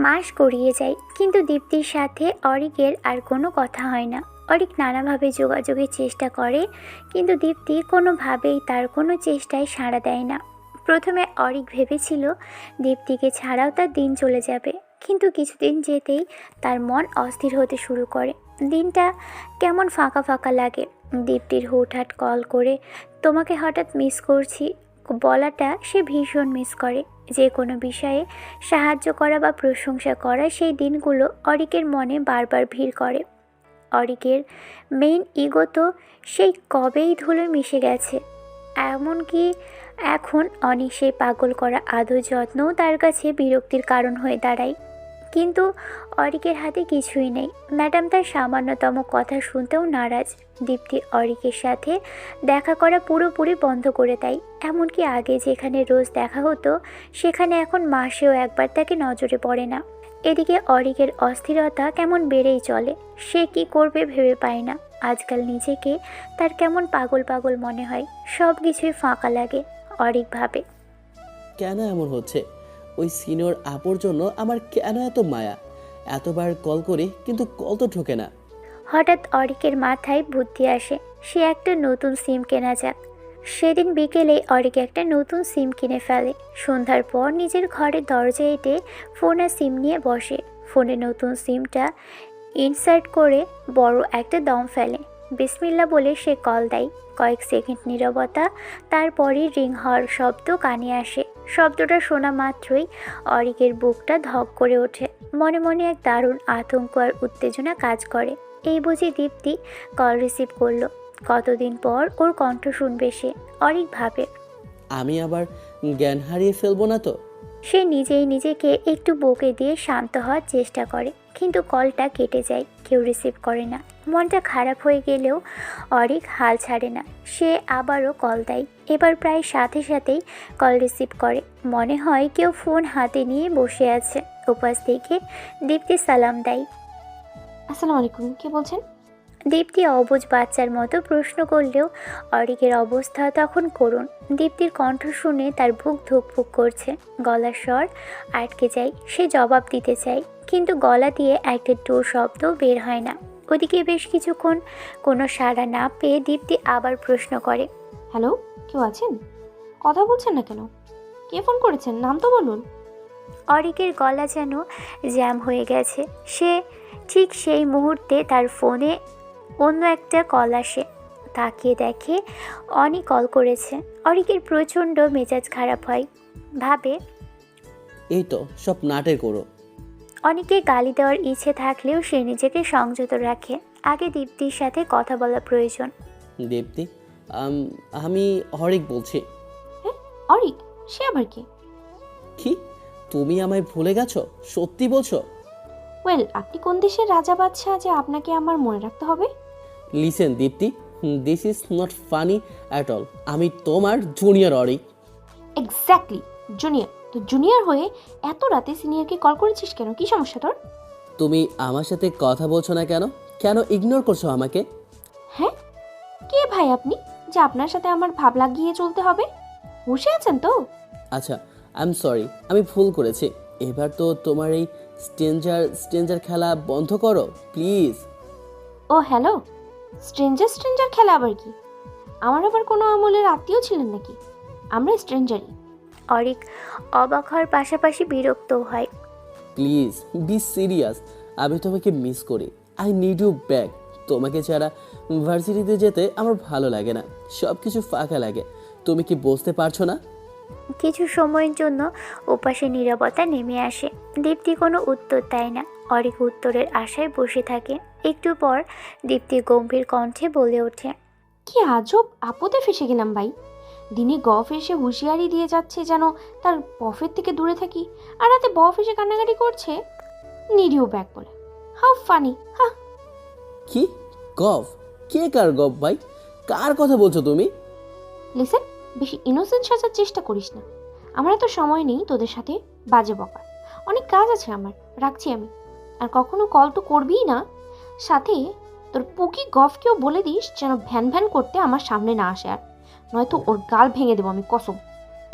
মাস গড়িয়ে যায়, কিন্তু দীপ্তির সাথে অরিকের আর কোনো কথা হয় না। অরিক নানাভাবে যোগাযোগের চেষ্টা করে, কিন্তু দীপ্তি কোনোভাবেই তার কোনো চেষ্টায় সাড়া দেয় না। প্রথমে অরিক ভেবেছিল দীপ্তিকে ছাড়াও তার দিন চলে যাবে, কিন্তু কিছুদিন যেতেই তার মন অস্থির হতে শুরু করে। দিনটা কেমন ফাঁকা ফাঁকা লাগে। দীপ্তির হুটহাট কল করে তোমাকে হঠাৎ মিস করছি বলাটা সে ভীষণ মিস করে। যে কোনো বিষয়ে সাহায্য করা বা প্রশংসা করা সেই দিনগুলো অরিকের মনে বারবার ভিড় করে। অরিকের মেইন ইগো তো সেই কবেই ধুলোয় মিশে গেছে। এমনকি এখন অনেক সেই পাগল করা আদর যত্নও তার কাছে বিরক্তির কারণ হয়ে দাঁড়ায়। কিন্তু অরিকের হাতে কিছুই নেই। ম্যাডাম তার সামান্যতম কথা শুনতেও নারাজ। দীপ্তি অরিকের সাথে দেখা করা পুরোপুরি বন্ধ করে দেয়। এমনকি আগে যেখানে রোজ দেখা হতো সেখানে এখন মাসেও একবার তাকে নজরে পড়ে না। এদিকে অরিকের অস্থিরতা কেমন বেড়েই চলে। সে কি করবে ভেবে পায় না। আজকাল নিজেকে তার কেমন পাগল পাগল মনে হয়, সব কিছুই ফাঁকা লাগে। অরিক ভাবে, কেন এমন হচ্ছে? ওই সিনিয়র আপুর জন্য আমার কেন এত মায়া? এতবার কল করি কিন্তু কল তো ঢোকে না। হঠাৎ অরিকের মাথায় বুদ্ধি আসে, সে একটা নতুন সিম কেনা যাক। সেদিন বিকেলে অরিক একটা নতুন সিম কিনে ফেলে। সন্ধ্যার পর নিজের ঘরের দরজায় এঁটে ফোন আর সিম নিয়ে বসে। ফোনে নতুন সিমটা ইনসার্ট করে বড় একটা দম ফেলে। বিসমিল্লা বলে সে কল দেয়। কয়েক সেকেন্ড নীরবতা, তারপরই রিং হওয়ার শব্দ কানে আসে। শব্দটা শোনা মাত্রই অরিকের বুকটা ধক করে ওঠে। মনে মনে এক দারুণ আতঙ্ক আর উত্তেজনা কাজ করে। এই বুঝি দীপ্তি কল রিসিভ করলো। কতদিন পর ওর কণ্ঠ শুনবে সে। অরিক ভাবে, আমি আবার জ্ঞান হারিয়ে ফেলবো না তো? সে নিজেই নিজেকে একটু বকে দিয়ে শান্ত হওয়ার চেষ্টা করে, কিন্তু কলটা কেটে যায়, কেউ রিসিভ করে না। মনটা খারাপ হয়ে গেলেও অরিক হাল ছাড়ে না। সে আবারও কল দেয়। এবার প্রায় সাথে সাথেই কল রিসিভ করে। মনে হয় কেউ ফোন হাতে নিয়ে বসে আছে। উপাস থেকে দীপ্তি সালাম দেয়। আসসালামু আলাইকুম, কে বলছেন? দীপ্তি অবুঝ বাচ্চার মতো প্রশ্ন করলেও অরিকের অবস্থা তখন করুণ। দীপ্তির কণ্ঠ শুনে তার বুক ধুকপুক করছে, গলার স্বর আটকে যায়। সে জবাব দিতে চায়, কিন্তু গলা দিয়ে একটা টু শব্দ বের হয় না। ওদিকে বেশ কিছুক্ষণ কোনো সাড়া না পেয়ে দীপ্তি আবার প্রশ্ন করে, হ্যালো, কেউ আছেন? কথা বলছেন না কেন? কে ফোন করেছেন, নাম তো বলুন। অরিকের গলা যেন জ্যাম হয়ে গেছে। সে ঠিক সেই মুহূর্তে তার ফোনে অন্য একটা কল আসে। তাকিয়ে দেখে অনি কল করেছে। অরিকের প্রচণ্ড মেজাজ খারাপ হয়। ভাবে, এই তো সব নাটের করো। অনেকে গালি দেওয়ার ইচ্ছে থাকলেও সে নিজেকে সংযত রাখে। আগে দীপ্তির সাথে কথা বলা প্রয়োজন। দীপ্তি, আমি হরিক বলছি। হ্যাঁ, অরিক? সে আবার কি? কি, তুমি আমায় ভুলে গেছো? সত্যি বলছো? ওয়েল, আপনি কোন দেশের রাজা বাদশাহ যে আপনাকে আমার মনে রাখতে হবে? Listen Dipti, this is not funny at all. আমি তোমার জুনিয়র অরিক। Exactly, junior. তো জুনিয়র হয়ে এত রাতে সিনিয়রকে কল করেছিস কেন? কি সমস্যা তোর? তুমি আমার সাথে কথা বলছো না কেন? কেন ইগনোর করছো আমাকে? হ্যাঁ, কে ভাই আপনি যে আপনার সাথে আমার ভাব লাগিয়ে চলতে হবে? বসে আছেন তো? আচ্ছা, আই এম সরি, আমি ভুল করেছি। এবার তো তোমার এই স্ট্রেঞ্জার খেলা বন্ধ করো প্লিজ। ও হ্যালো, স্ট্রেঞ্জার খেলা আবার কি? আমার আবার কোনো আমলের আত্মীয় ছিলেন নাকি? আমরা স্ট্রেঞ্জারই। অরিক অবাক হওয়ার পাশাপাশি বিরক্তও হয়। প্লিজ বি সিরিয়াস, আমি তোমাকে মিস করি। I need you back. তোমাকে ছাড়া ভার্সিটিতে যেতে আমার ভালো লাগে না, সব কিছু ফাঁকা লাগে। তুমি কি বুঝতে পারছো না? কিছু সময়ের জন্য ওপাশে নীরবতা নেমে আসে। দীপ্তি কোনো উত্তর দেয় না। অরিক উত্তরের আশায় বসে থাকে। একটু পর দীপ্তি গম্ভীর কণ্ঠে বলে ওঠে, কি আজব আপদে ফেসে গেলাম ভাই। দিনে গফ এসে হুঁশিয়ারি দিয়ে যাচ্ছে যেন তার বফের থেকে দূরে থাকি, আর রাতে বফ এসে কান্নাকাটি করছে নিডিও ব্যাক বলে। How funny! হা! কি গফ? কে কার গফ ভাই? কার কথা বলছো তুমি? লিসেন, বেশি ইনোসেন্ট সাজার চেষ্টা করিস না। আমার এত সময় নেই তোদের সাথে বাজে বকার। অনেক কাজ আছে আমার, রাখছি আমি। আর কখনো কল তো করবিই না। সাথে তোর পুকি গফকেও বলে দিস যেন ভ্যান ভ্যান করতে আমার সামনে না আসে, আর নয়তো ওর গাল ভেঙে দেবো আমি, কসম।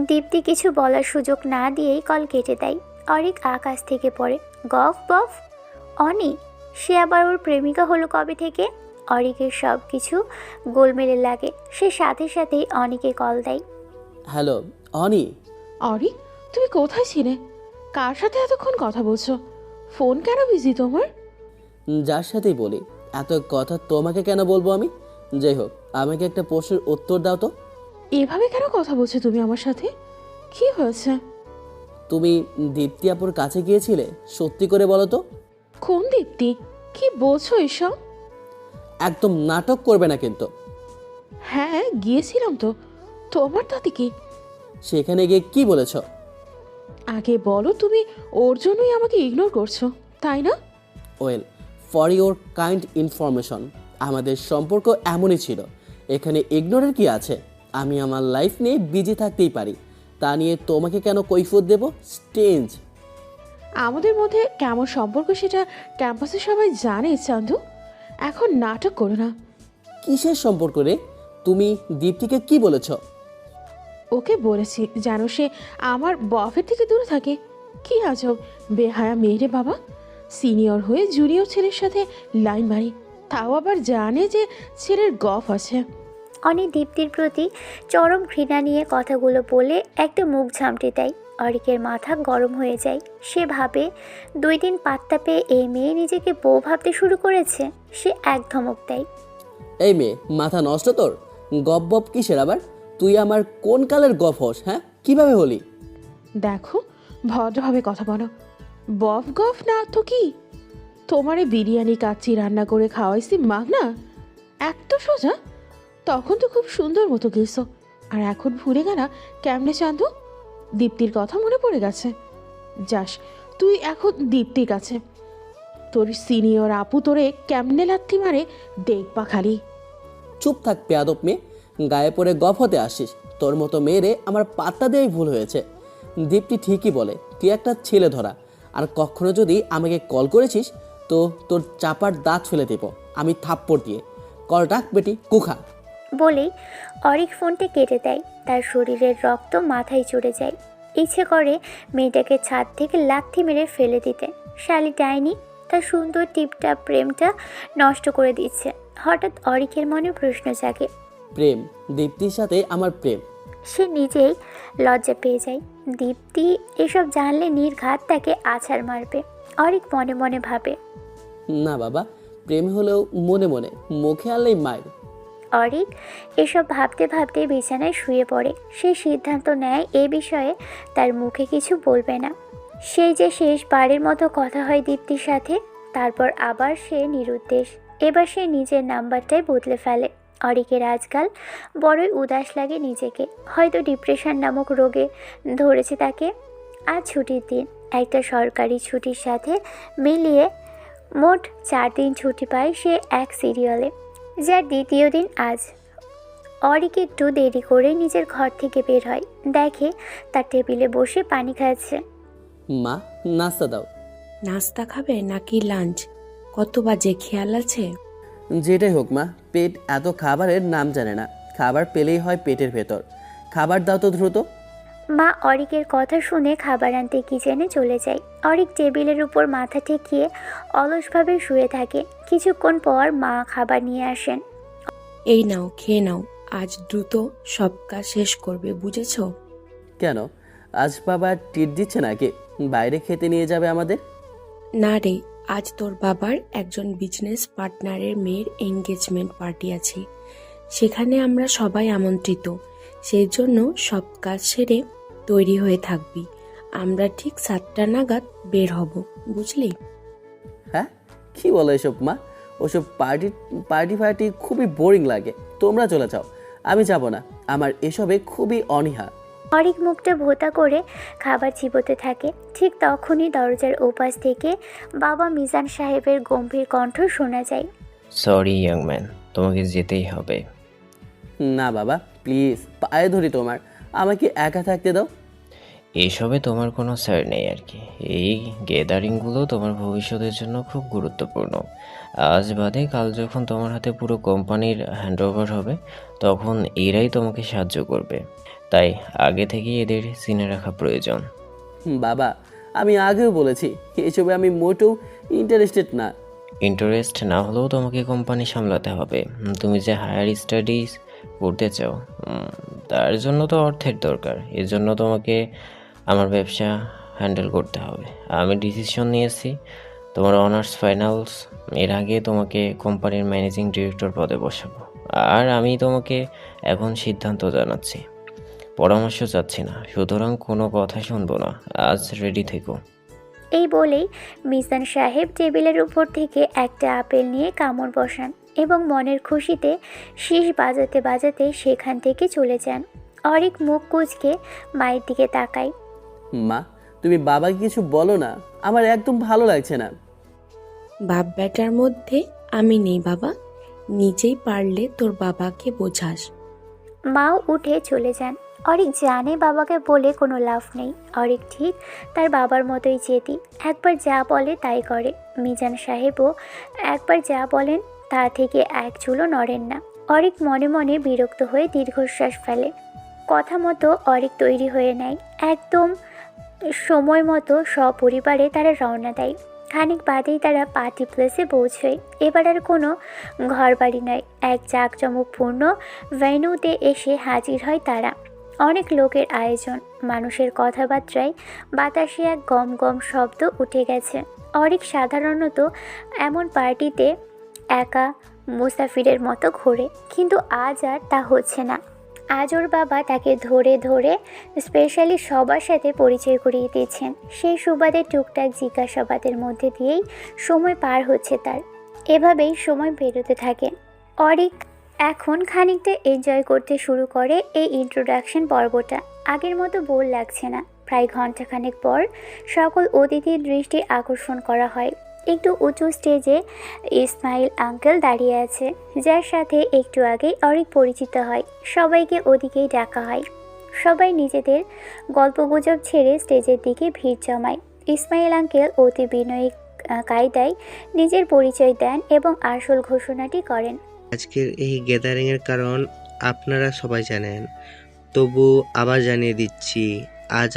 দীপ্তি কিছু বলার সুযোগ না দিয়েই কল কেটে দেয়। অরিক আকাশ থেকে পড়ে। গফ বফ? অনি? সে আবার ওর প্রেমিকা হলো কবে থেকে? অরিকের সব কিছু গোলমেলে লাগে। সে সাথে সাথেই অনিকে কল দেয়। হ্যালো অনি। অরিক, তুমি কোথায় ছিলে? কার সাথে এতক্ষণ কথা বলছো? ফোন কেন বিজি তোমার? যার সাথেই বলি, এত কথা তোমাকে কেন বলবো আমি? যাই হোক, আমাকে একটা প্রশ্নের উত্তর দাও তো। এভাবে কেন কথা বলছো তুমি আমার সাথে? কি হয়েছে? তুমি দীপ্তি আপুর কাছে গিয়েছিলে? সত্যি করে বলো তো। কোন দীপ্তি? কি বলছো এসব? একদম নাটক করবে না কিন্তু। হ্যাঁ, গিয়েছিলাম তো। তোমার তাতে কি? সেখানে গিয়ে কি বলেছ? আগে বলো, তুমি ওর জন্যই আমাকে ইগনোর করছো, তাই না? Well, for your kind information, আমাদের সম্পর্ক এমনই ছিল। এখানে ইগনোরের কি আছে? আমি আমার লাইফ নিয়ে বিজি থাকতেই পারি, তা নিয়ে তোমাকে কেন কৈফিয়ত দেব? স্ট্রেঞ্জ। আমাদের মধ্যে কেমন সম্পর্ক সেটা ক্যাম্পাসে সবাই জানে চান্দু। এখন নাটক করো না। কিসের সম্পর্ক রে? তুমি দীপ্তিকে কি বলেছ? ওকে বলেছি যেন সে আমার বফের থেকে দূরে থাকে। কি আজব বেহায়া মেয়েরে বাবা, সিনিয়র হয়ে জুনিয়র ছেলের সাথে লাইন মারি, তাও আবার জানে যে ছেলের গফ আছে। অনি দীপ্তির প্রতি চরম ঘৃণা নিয়ে কথাগুলো বলে একটা মুখ ঝামটে দেয়। অরিকের মাথা গরম হয়ে যায়। সে ভাবে 2 দিন পাত্তা পেয়ে এই মেয়ে নিজেকে বউ ভাবতে শুরু করেছে। সে এক ধমক দেয়। এই মেয়ে, মাথা নষ্ট তোর? গপ বপ কিসের আবার? তুই আমার কোন কালের গপ হস? হ্যাঁ, কিভাবে হলি? দেখো, ভদ্রভাবে কথা বলো। বফ গফ না তো কি? তোমারে বিরিয়ানি কাচ্চি রান্না করে খাওয়াইছি মাগনা, এক তো সোজা। তখন তো খুব সুন্দর মতো গেছো, আর এখন ভুলে গেলা কেমনে চান্দু? দীপ্তির কথা মনে পড়ে গেছে? যাস তুই এখন দীপ্তির কাছে। তোর সিনিয়র আপু তোরে কেমনে লাথি মারে দেখবা খালি। চুপ থাক বেয়াদব মেয়ে, গায়ে পড়ে গপ হতে আসিস। তোর মতো মেয়েরে আমার পাত্তা দেওয়াই ভুল হয়েছে। দীপ্তি ঠিকই বলে, তুই একটা ছেলে ধরা। আর কখনো যদি আমাকে কল করেছিস তো তোর চাপার দাঁত ফেলে দেব আমি থাপ্পড় দিয়ে। কল ডাক বেটি, কুখা। বলেই অরিক ফোনটা কেটে দেয়। তার শরীরের রক্ত মাথায় চড়ে যায়। ইচ্ছে করে মেয়েটাকে ছাদ থেকে লাথি মেরে ফেলে দিতে। শালি ডাইনি তার সুন্দর টিপটাপ প্রেমটা নষ্ট করে দিচ্ছে। হঠাৎ অরিকের মনে প্রশ্ন জাগে। প্রেম? দীপ্তির সাথে আমার প্রেম? সে নিজেই লজ্জা পেয়ে যায়। দীপ্তি এসব জানলে নির্ঘাত তাকে আছাড় মারবে। অরিক মনে মনে ভাবে, না বাবা, প্রেম হলেও মনে মনে, মুখে আনলেই মায়ের। অরিক এসব ভাবতে ভাবতে বিছানায় শুয়ে পড়ে। সে সিদ্ধান্ত নেয় এ বিষয়ে তার মুখে কিছু বলবে না। সেই যে শেষবারের মতো কথা হয় দীপ্তির সাথে, তারপর আবার সে নিরুদ্দেশ। এবার সে নিজের নাম্বারটাই বদলে ফেলে। অরিকের আজকাল বড়ই উদাস লাগে নিজেকে, হয়তো ডিপ্রেশন নামক রোগে ধরেছে তাকে। আজ ছুটির দিন, একটা সরকারি ছুটির সাথে মিলিয়ে মোট 4 দিন ছুটি পায় সে এক সিরিয়ালে, যার দ্বিতীয় দিন আজ। অরিক একটু দেরি করে নিজের ঘর থেকে বের হয়, দেখে তার টেবিলে বসে পানি খাচ্ছে। মা, নাস্তা দাও। নাস্তা খাবে নাকি লাঞ্চ? কত বাজে খেয়াল আছে? যেটাই হোক মা, পেট এত খাবারের নাম জানে না। খাবার পেলেই হয় পেটের ভেতর। খাবার দাও তো দ্রুত। মা অরিকের কথা শুনে খাবার আনতে কিচেনে চলে যায়। অরিক টেবিলের উপর মাথা ঠেকিয়ে অলসভাবে শুয়ে থাকে। কিছুক্ষণ পর মা খাবার নিয়ে আসেন। এই নাও, খেয়ে নাও। আজ দ্রুত সব কাজ শেষ করবে, বুঝেছো? কেন, আজ বাবা ট্রিট দিচ্ছে নাকি? বাইরে খেতে নিয়ে যাবে আমাদের? না রে, আজ তোর বাবার একজন বিজনেস পার্টনারের মেয়ের এঙ্গেজমেন্ট পার্টি আছে। সেখানে আমরা সবাই আমন্ত্রিত। সেই জন্য সব কাজ সেরে তৈরি হয়ে থাকবি। আমরা ঠিক 7টা নাগাদ বের হব, বুঝলি? হ্যাঁ, কি বলো এসব মা? ওসব পার্টি ফার্টি খুবই বোরিং লাগে। তোমরা চলে যাও, আমি যাব না। আমার এসবে খুবই অনীহা। অরিক মুখটা ভোঁতা করে খাবার চিবোতে থাকে। ঠিক তখনই দরজার ওপাশ থেকে বাবা মিজান সাহেবের গম্ভীর কণ্ঠ শোনা যায়। সরি ইয়াং ম্যান, তোমাকে যেতেই হবে। না বাবা, প্লিজ পায়ে ধরি তোমার, আমাকে একা থাকতে দাও। এসবে তোমার কোনো স্যার নেই আর কি। এই গ্যাদারিংগুলো তোমার ভবিষ্যতের জন্য খুব গুরুত্বপূর্ণ। আজ বাদে কাল যখন তোমার হাতে পুরো কোম্পানির হ্যান্ডওভার হবে, তখন এরাই তোমাকে সাহায্য করবে। তাই আগে থেকেই এদের চিনে রাখা প্রয়োজন। বাবা, আমি আগেও বলেছি এসবে আমি মোটেও ইন্টারেস্টেড না। ইন্টারেস্ট না হলেও তোমাকে কোম্পানি সামলাতে হবে। তুমি যে হায়ার স্টাডিজ করতে চাও, তার জন্য তো অর্থের দরকার। এর জন্য তোমাকে আমার ব্যবসা হ্যান্ডেল করতে হবে। আমি ডিসিশন নিয়েছি, তোমার অনার্স ফাইনালস এর আগে তোমাকে কোম্পানির ম্যানেজিং ডিরেক্টর পদে বসাবো। আর আমি তোমাকে এখন সিদ্ধান্ত জানাচ্ছি, পরামর্শ চাচ্ছি না। সুতরাং কোনো কথা শুনবো না। আজ রেডি থেকো। এই বলেই মিজান সাহেব টেবিলের উপর থেকে একটা আপেল নিয়ে কামড় বসান এবং মনের খুশিতে শীষ বাজাতে বাজাতে সেখান থেকে চলে যান। অরিক মুখ কুঁচকে মায়ের দিকে তাকায়। মা, তুমি বাবাকে কিছু বলো না, আমার একদম ভালো লাগছে না। বাপ বেটার মধ্যে আমি নেই বাবা, নিজেই পারলে তোর বাবাকে বোঝাস। মাও উঠে চলে যান। অরিক জানে বাবাকে বলে কোনো লাভ নেই। অরিক ঠিক তার বাবার মতোই জেদি, একবার যা বলে তাই করে। মিজান সাহেবও একবার যা বলেন তা থেকে এক চুলও নড়েন না। অরিক মনে মনে বিরক্ত হয়ে দীর্ঘশ্বাস ফেলে। কথা মতো অরিক তৈরি হয়ে নেয়। একদম সময় মতো সপরিবারে তারা রওনা দেয়। খানিক বাদেই তারা পার্টি প্লেসে পৌঁছয়। এবার আর কোনো ঘর বাড়ি নয়, এক জাঁকজমকপূর্ণ ভেন্যুতে এসে হাজির হয় তারা। অনেক লোকের আয়োজন, মানুষের কথাবার্তায় বাতাসে এক গম গম শব্দ উঠে গেছে। অরিক সাধারণত এমন পার্টিতে একা মুসাফিরের মতো ঘোরে, কিন্তু আজ আর তা হচ্ছে না। আজ ওর বাবা তাকে ধরে ধরে স্পেশালি সবার সাথে পরিচয় করিয়ে দিয়েছেন। সেই সুবাদে টুকটাক জিজ্ঞাসাবাদের মধ্যে দিয়েই সময় পার হচ্ছে তার। এভাবেই সময় পেরোতে থাকে। অরিক এখন খানিকটা এনজয় করতে শুরু করে এই ইন্ট্রোডাকশন পর্বটা। আগের মতো বোর লাগছে না। প্রায় ঘন্টাখানেক পর সকল অতিথির দৃষ্টি আকর্ষণ করা হয়। একটু উঁচু স্টেজে ইসমাইল আঙ্কেল দাঁড়িয়ে আছে, যার সাথে একটু আগেই অরিক পরিচিত হয়। সবাইকে ওদিকেই ডাকা হয়। সবাই নিজেদের গল্পগুজব ছেড়ে স্টেজের দিকে ভিড় জমায়। ইসমাইল আঙ্কেল অতি বিনয়ী কায়দায় নিজের পরিচয় দেন এবং আসল ঘোষণাটি করেন। আজকের এই গ্যাদারিংয়ের কারণ আপনারা সবাই জানেন, তবু আবার জানিয়ে দিচ্ছি। আজ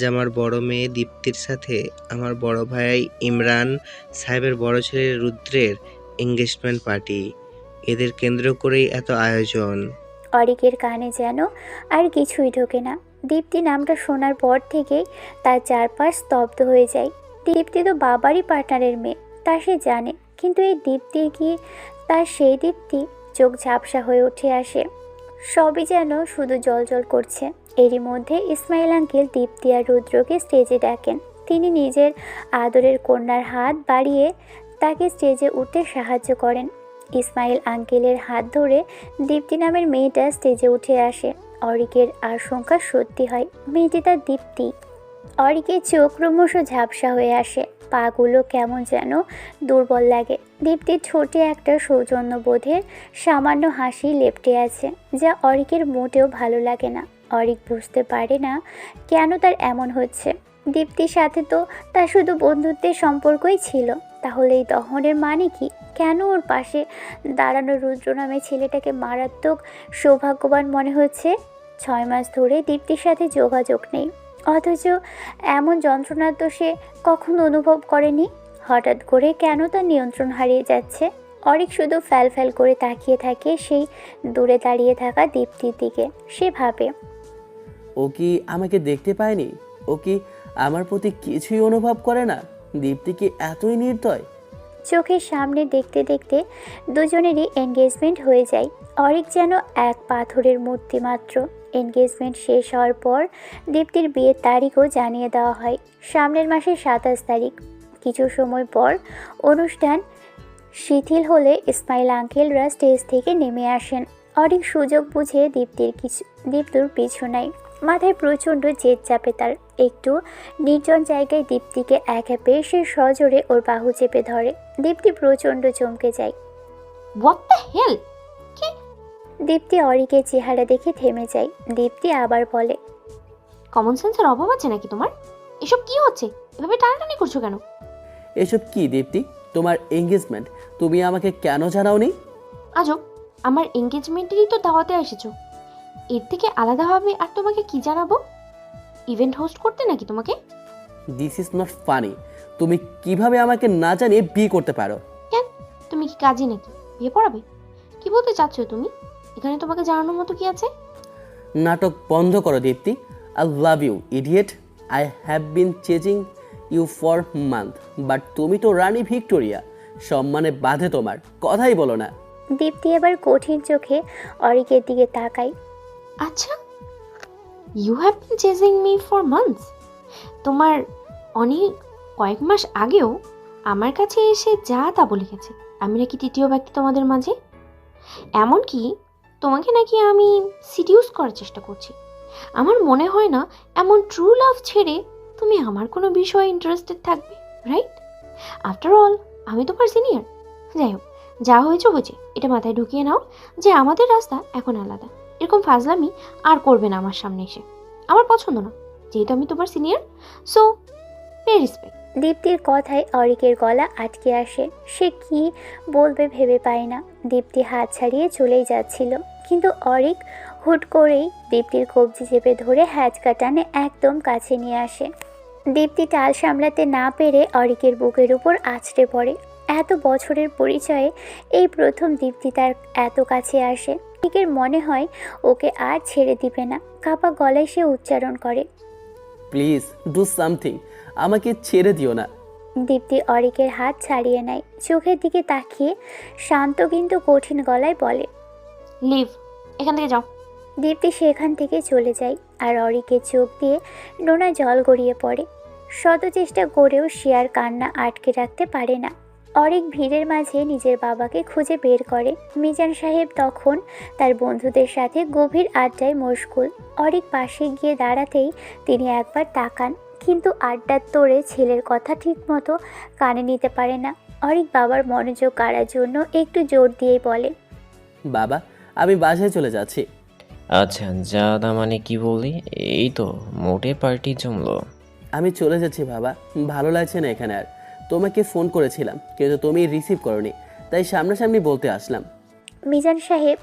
আমার বড় মেয়ে দীপ্তির সাথে আমার বড় ভাই ইমরান সাহেবের বড় ছেলে রুদ্রের এঙ্গেজমেন্ট পার্টি। এদের কেন্দ্র করেই এত আয়োজন। অরিকের কানে যেন আর কিছুই ঢোকে না। দীপ্তি নামটা শোনার পর থেকেই তার চারপাশ স্তব্ধ হয়ে যায়। দীপ্তি তো বাবারই পার্টনারের মেয়ে, তা সে জানে, কিন্তু এই দীপ্তি কি তার সেই দীপ্তি? চোখ ঝাপসা হয়ে উঠে আসে। সবই যেন শুধু জলজল করছে। এরই মধ্যে ইসমাইল আঙ্কেল দীপ্তি আর রুদ্রকে স্টেজে ডাকেন। তিনি নিজের আদরের কন্যার হাত বাড়িয়ে তাকে স্টেজে উঠতে সাহায্য করেন। ইসমাইল আঙ্কেলের হাত ধরে দীপ্তি নামের মেয়েটা স্টেজে উঠে আসে। অরিকের আশঙ্কা সত্যি হয়, মেয়েটি তার দীপ্তি। অরিকের চোখ ক্রমশ ঝাপসা হয়ে আসে, পাগুলো কেমন যেন দুর্বল লাগে। দীপ্তির ঠোঁটে একটা সৌজন্যবোধের সামান্য হাসি লেপ্টে আছে, যা অরিকের মোটেও ভালো লাগে না। অরিক বুঝতে পারে না কেন তার এমন হচ্ছে। দীপ্তির সাথে তো তার শুধু বন্ধুত্বের সম্পর্কই ছিল, তাহলে এই দহনের মানে কি? কেন ওর পাশে দাঁড়ানো রুদ্র নামে ছেলেটাকে মারাত্মক সৌভাগ্যবান মনে হচ্ছে? 6 মাস ধরে দীপ্তির সাথে যোগাযোগ নেই, অথচ এমন যন্ত্রণা তো সে কখনো অনুভব করেনি। হঠাৎ করে কেন তার নিয়ন্ত্রণ হারিয়ে যাচ্ছে? অরিক শুধু ফ্যাল ফ্যাল করে তাকিয়ে থাকে সেই দূরে দাঁড়িয়ে থাকা দীপ্তির দিকে। সে ভাবে, ও কি আমাকে দেখতে পায়নি? ও কি আমার প্রতি কিছুই অনুভব করে না? দীপ্তি কি এতই নির্দয়? চোখের সামনে দেখতে দেখতে দুজনেরই এনগেজমেন্ট হয়ে যায়। অরিক যেন এক পাথরের মূর্তি মাত্র। এনগেজমেন্ট শেষ হওয়ার পর দীপ্তির বিয়ের তারিখও জানিয়ে দেওয়া হয়, সামনের মাসের 27 তারিখ। কিছু সময় পর অনুষ্ঠান শিথিল হলে ইসমাইল আঙ্কেলরা স্টেজ থেকে নেমে আসেন। অরিক সুযোগ বুঝে দীপ্তির পিছু নেয়। মাথায় প্রচণ্ড জেদ চাপে তার। একটু নির্জন জায়গায় দীপ্তিকে একা পেয়ে সে সজোরে ওর বাহু চেপে ধরে। দীপ্তি প্রচণ্ড চমকে যায়। What the hell? দীপ্তি অরিকের চেহারা দেখে থেমে যায়। দীপ্তি আবার বলে, কমন সেন্সের অভাব আছে নাকি তোমার? এসব কি হচ্ছে? এভাবে টানাটানি করছো কেন? এসব কি দীপ্তি? তোমার এঙ্গেজমেন্ট তুমি আমাকে কেন জানাওনি? আজব, আমার এঙ্গেজমেন্টেরই তো দাওয়াতে এসেছো। এর থেকে আলাদাভাবে আর তোমাকে কি জানাবো? ইভেন্ট হোস্ট করতে নাকি তোমাকে? This is not funny. তুমি কিভাবে আমাকে না জানিয়ে বিয়ে করতে পারো? কেন, তুমি কি কাজে নাকি? বিয়ে পড়াবে? কি বলতে চাচ্ছো তুমি? এখানে তোমাকে জানানোর মতো কি আছে? নাটক বন্ধ করো Dipti. I love you idiot. I have been chasing you for month, but তুমি তো রানী ভিক্টোরিয়া। সম্মানে বাধে তোমার, কথাই বলো না। দীপ্তি এবার কঠিন চোখে অরিকের দিকে তাকায়। আচ্ছা, you have been chasing me for months? তোমার অনেক কয়েক মাস আগেও আমার কাছে এসে যা তা বলে গেছে আমি নাকি তৃতীয় ব্যক্তি তোমাদের মাঝে। এমনকি তোমাকে নাকি আমি সিডিউস করার চেষ্টা করছি। আমার মনে হয় না এমন ট্রু লাভ ছেড়ে তুমি আমার কোনো বিষয়ে ইন্টারেস্টেড থাকবে, রাইট? আফটার অল আমি তোমার সিনিয়র। যাই হোক, যা হয়েছে হয়েছে, এটা মাথায় ঢুকিয়ে নাও যে আমাদের রাস্তা এখন আলাদা। এরকম ফাজলামি আর করবে না আমার সামনে এসে। আমার পছন্দ না, যেহেতু আমি তোমার সিনিয়র। So pay respect. দীপ্তির কথায় অরিকের গলা আটকে আসে। সে কি বলবে ভেবে পায় না। দীপ্তি হাত ছাড়িয়ে চলেই যাচ্ছিল, কিন্তু অরিক হুট করেই দীপ্তির কবজি চেপে ধরে হ্যাচকা টানে একদম কাছে নিয়ে আসে। দীপ্তি টাল সামলাতে না পেরে অরিকের বুকের উপর আছড়ে পড়ে। এত বছরের পরিচয়ে এই প্রথম দীপ্তি তার এত কাছে আসে। অরিকের মনে হয় ওকে আর ছেড়ে দিবে না। কাপা গলায় সে উচ্চারণ করে, প্লিজ ডু সামথিং, আমাকে ছেড়ে দিও না। দীপ্তি অরিকের হাত ছাড়িয়ে নেয়। চোখের দিকে তাকিয়ে শান্ত কিন্তু কঠিন গলায় বলে, লিভ, এখান থেকে যাও। দীপ্তি সেখান থেকে চলে যায়, আর অরিকের চোখ দিয়ে নোনা জল গড়িয়ে পড়ে। শত চেষ্টা করেও সে আর কান্না আটকে রাখতে পারে না। অরিক ভিড়ের মাঝে নিজের বাবাকে খুঁজে বের করে। মিজান সাহেব তখন তার বন্ধুদের সাথে গভীর আড্ডায় মশগুল। অরিক পাশে গিয়ে দাঁড়াতেই তিনি একবার তাকান, কিন্তু আড্ডার তোড়ে ছেলের কথা ঠিকমতো কানে নিতে পারে না। অরিক বাবার মনোযোগ কাড়ার জন্য একটু জোর দিয়েই বলে, বাবা, আমি বাসায় চলে যাচ্ছি। আচ্ছা যা মানে কি বললি? এই তো মোটে পার্টি জমলো। আমি চলে যাচ্ছি বাবা, ভালো লাগছে না এখানে আর। তোমাকে ফোন করেছিলাম কিন্তু তুমি রিসিভ করোনি, তাই সামনাসামনি বলতে আসলাম। মিজান সাহেব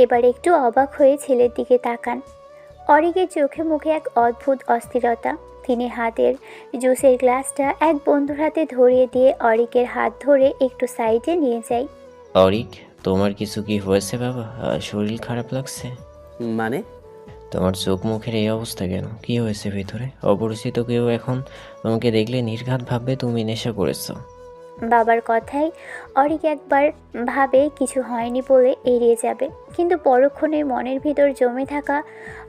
এবার একটু অবাক হয়ে ছেলের দিকে তাকান। অরিকের চোখে মুখে এক অদ্ভুত অস্থিরতা। তিনি হাতের জুসের গ্লাসটা এক বন্ধুর হাতে ধরিয়ে দিয়ে অরিকের হাত ধরে একটু সাইডে নিয়ে যায়। অরিক, তোমার কিছু কি হয়েছে বাবা? শরীর খারাপ লাগছে? মানে? তোমার চোখ মুখের এই অবস্থা কেন? কি হয়েছে ভিতরে? অপরিচিত কেউ এখন তোমাকে দেখলে নির্ঘাত ভাববে তুমি নেশা করেছো। বাবার কথায় অরিক একবার ভাবে কিছু হয়নি বলে এড়িয়ে যাবে, কিন্তু পরক্ষণে মনের ভিতর জমে থাকা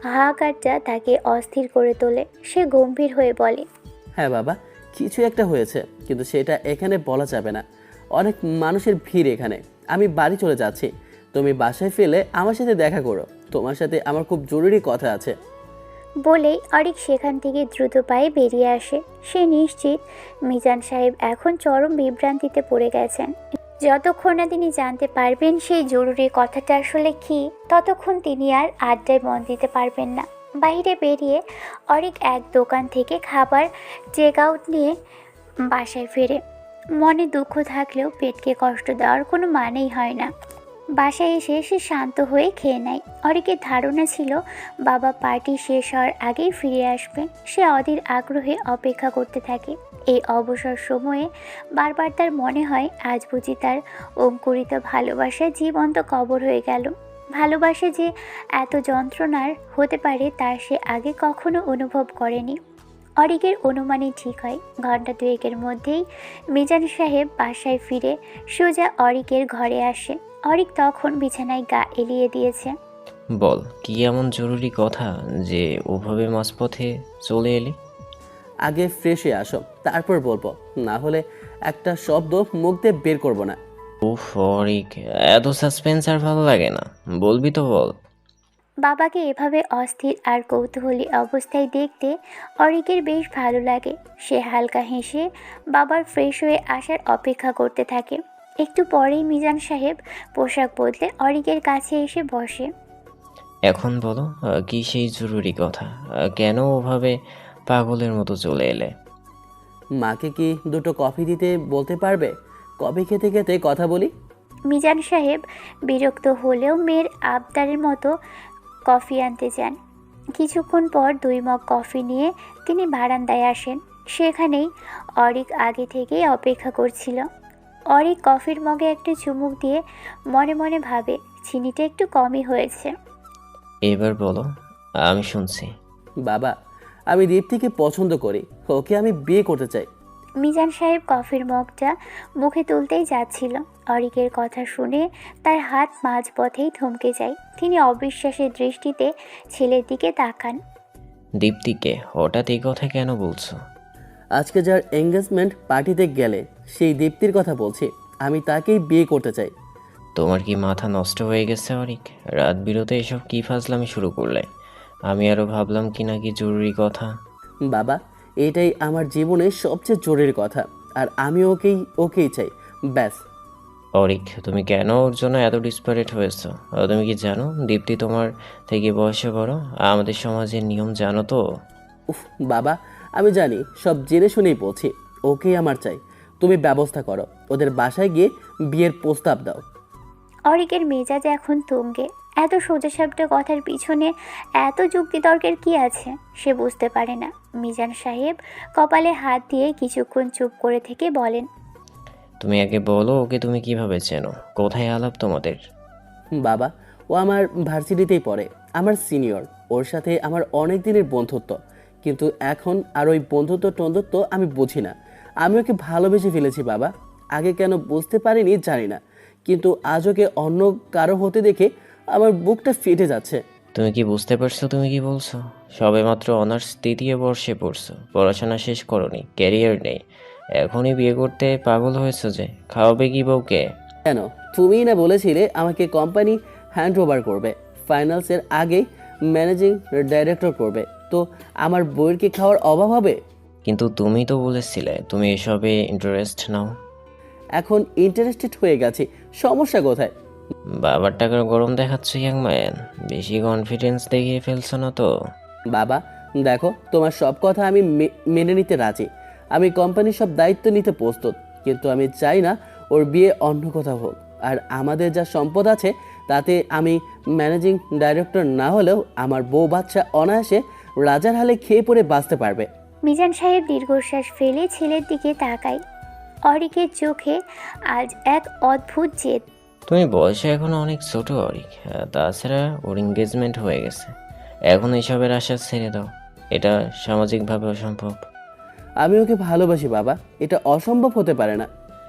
হাহাকারটা তাকে অস্থির করে তোলে। সে গম্ভীর হয়ে বলে, হ্যাঁ বাবা, কিছু একটা হয়েছে, কিন্তু সেটা এখানে বলা যাবে না। অনেক মানুষের ভিড় এখানে। আমি বাড়ি চলে যাচ্ছি, তুমি বাসায় ফেলে আমার সাথে দেখা করো। তোমার সাথে আমার খুব জরুরি কথা আছে। বলেই অরিক সেখান থেকে দ্রুত পায়ে বেরিয়ে আসে। সে নিশ্চিত মিজান সাহেব এখন চরম বিভ্রান্তিতে পড়ে গেছেন। যতক্ষণ না তিনি জানতে পারবেন সেই জরুরি কথাটা আসলে কী, ততক্ষণ তিনি আর আড্ডায় মন দিতে পারবেন না। বাইরে বেরিয়ে অরিক এক দোকান থেকে খাবার চেক আউট নিয়ে বাসায় ফেরে। মনে দুঃখ থাকলেও পেটকে কষ্ট দেওয়ার কোনো মানেই হয় না। বাসায় এসে সে শান্ত হয়ে খেয়ে নেয়। অরিকের ধারণা ছিল বাবা পার্টি শেষ হওয়ার আগেই ফিরে আসবেন। সে অধীর আগ্রহে অপেক্ষা করতে থাকে। এই অবসর সময়ে বারবার তার মনে হয় আজ বুঝি তার অঙ্কুরিত ভালোবাসা জীবন্ত কবর হয়ে গেল। ভালোবাসা যে এত যন্ত্রণার হতে পারে তা সে আগে কখনো অনুভব করেনি। অরিকের অনুমানই ঠিক হয়। ঘণ্টা দুয়েকের মধ্যেই মিজান সাহেব বাসায় ফিরে সোজা অরিকের ঘরে আসে। অরিক তখন বিছানায় গা এলিয়ে দিয়েছে। বল, কি এমন জরুরি কথা যে ওভাবে মাঝপথে চলে এলি? আগে ফ্রেশ হয়ে আসো, তারপর বলবো, না হলে একটা শব্দ মুখ দিয়ে বের করবো না। উফ অরিক, এত সাসপেন্স আর ভালো লাগে না, বলবি তো বল। বাবাকে এভাবে অস্থির আর কৌতূহলী অবস্থায় দেখতে অরিকের বেশ ভালো লাগে। সে হালকা হেসে বাবার ফ্রেশ হয়ে আসার অপেক্ষা করতে থাকে। একটু পরেই মিজান সাহেব পোশাক বদলে অরিকের কাছে এসে বসে। এখন বলো, কি সেই জরুরি কথা? কেন ওভাবে পাগলের মতো চলে এলে? মাকে কি দুটো কফি দিতে বলতে পারবে? কফি খেতে খেতে কথা বলি। মিজান সাহেব বিরক্ত হলেও মেয়ের আবদারের মতো কফি আনতে যান। কিছুক্ষণ পর 2 মগ কফি নিয়ে তিনি বারান্দায় আসেন। সেখানেই অরিক আগে থেকেই অপেক্ষা করছিল। অরিক কফির মগে একটা চুমুক দিয়ে মনে মনে ভাবে চিনিটা একটু কমই হয়েছে। এবার বলো, আমি শুনছি। বাবা, আমি দীপ্তিকে পছন্দ করি, ওকে আমি বিয়ে করতে চাই। মিজান সাহেব কফির মগটা মুখে তুলতেই যাচ্ছিল। অরিকের কথা শুনে তার হাত মাঝপথেই থমকে যায়। তিনি অবিশ্বাসের দৃষ্টিতে ছেলের দিকে তাকান। দীপ্তিকে হঠাৎ এই কথা কেন বলছো? আজকে যার এঙ্গেজমেন্ট পার্টিতে গেলে সেই দীপ্তির কথা বলছি। আমি তাকেই বিয়ে করতে চাই। তোমার কি মাথা নষ্ট হয়ে গেছে অরিক? রাত বিরতে এসব কি ফাজলামি শুরু করলে? আমি আরও ভাবলাম কি নাকি জরুরি কথা। বাবা, এটাই আমার জীবনের সবচেয়ে জরুরি কথা, আর আমি ওকেই চাই, ব্যাস। অরিক, তুমি কেন ওর জন্য এত ডিসপারেট হয়েছো? তুমি কি জানো দীপ্তি তোমার থেকে বয়সে বড়? আমাদের সমাজের নিয়ম জানো তো? উফ বাবা, আমি জানি, সব জেনে শুনেই বলছি। ওকেই আমার চাই। তুমি ব্যবস্থা করো, ওদের বাসায় গিয়ে বিয়ের প্রস্তাব দাও। অরিকের মেজাজ এখন তুঙ্গে। এত সোজাসাপটা কথার পিছনে এত যুক্তিতর্কের কি আছে সে বুঝতে পারে না। মিজান সাহেব কপালে হাত দিয়ে কিছুক্ষণ চুপ করে থেকে বলেন, তুমি আগে বলো, ওকে তুমি কিভাবে চেনো? কোথায় আলাপ তোমাদের? বাবা, ও আমার ভার্সিটিতেই পড়ে, আমার সিনিয়র। ওর সাথে আমার অনেক দিনের বন্ধুত্ব, কিন্তু এখন আর ওই বন্ধুত্ব আমি বুঝি না। আমি ওকে ভালোবেসে ফেলেছি বাবা। আগে কেন বুঝতে পারিনি জানি না, কিন্তু আজ ওকে অন্য কারো হতে দেখে আমার বুকটা ফেটে যাচ্ছে। তুমি কি বুঝতে পারছো তুমি কি বলছো? সবেমাত্র অনার্স 3য় বর্ষে পড়ছো, পড়াশোনা শেষ করোনি, ক্যারিয়ার নেই, এখনই বিয়ে করতে পাগল হয়েছো যে? খাওয়াবে কি বউকে? কেন, তুমিই না বলেছিলে আমাকে কোম্পানি হ্যান্ড ওভার করবে, ফাইনালসের আগেই ম্যানেজিং ডাইরেক্টর করবে, তো আমার বইয়ের কি খাওয়ার অভাব হবে? কিন্তু তুমি তো বলেছিলে তুমি এসবে ইন্টারেস্ট নাও। এখন ইন্টারেস্টেড হয়ে গেছি, সমস্যা কোথায়? বাবার টাকার গরম দেখাচ্ছ ইয়াং ম্যান, বেশি কনফিডেন্স দেখিয়ে ফেলছো না তো? বাবা দেখো, তোমার সব কথা আমি মেনে নিতে রাজি। আমি কোম্পানির সব দায়িত্ব নিতে প্রস্তুত, কিন্তু আমি চাই না ওর বিয়ে অন্য কোথাও হোক। আর আমাদের যা সম্পদ আছে তাতে আমি ম্যানেজিং ডাইরেক্টর না হলেও আমার বউ বাচ্চা অনায়াসে রাজার হালে খেয়ে পড়ে বাঁচতে পারবে। মিজান সাহেব দীর্ঘশ্বাস ফেলে ছেলের দিকে তাকায়। অরিকের চোখে আজ এক অদ্ভুত জেদ। তুমি বয়সে এখনো অনেক ছোট অরিক, তাছাড়া ওর এঙ্গেজমেন্ট হয়ে গেছে। এখন এসবের আশা ছেড়ে দাও, এটা সামাজিকভাবে অসম্ভব। আমি ওকে ভালোবাসি বাবা, এটা অসম্ভব হতে পারে না।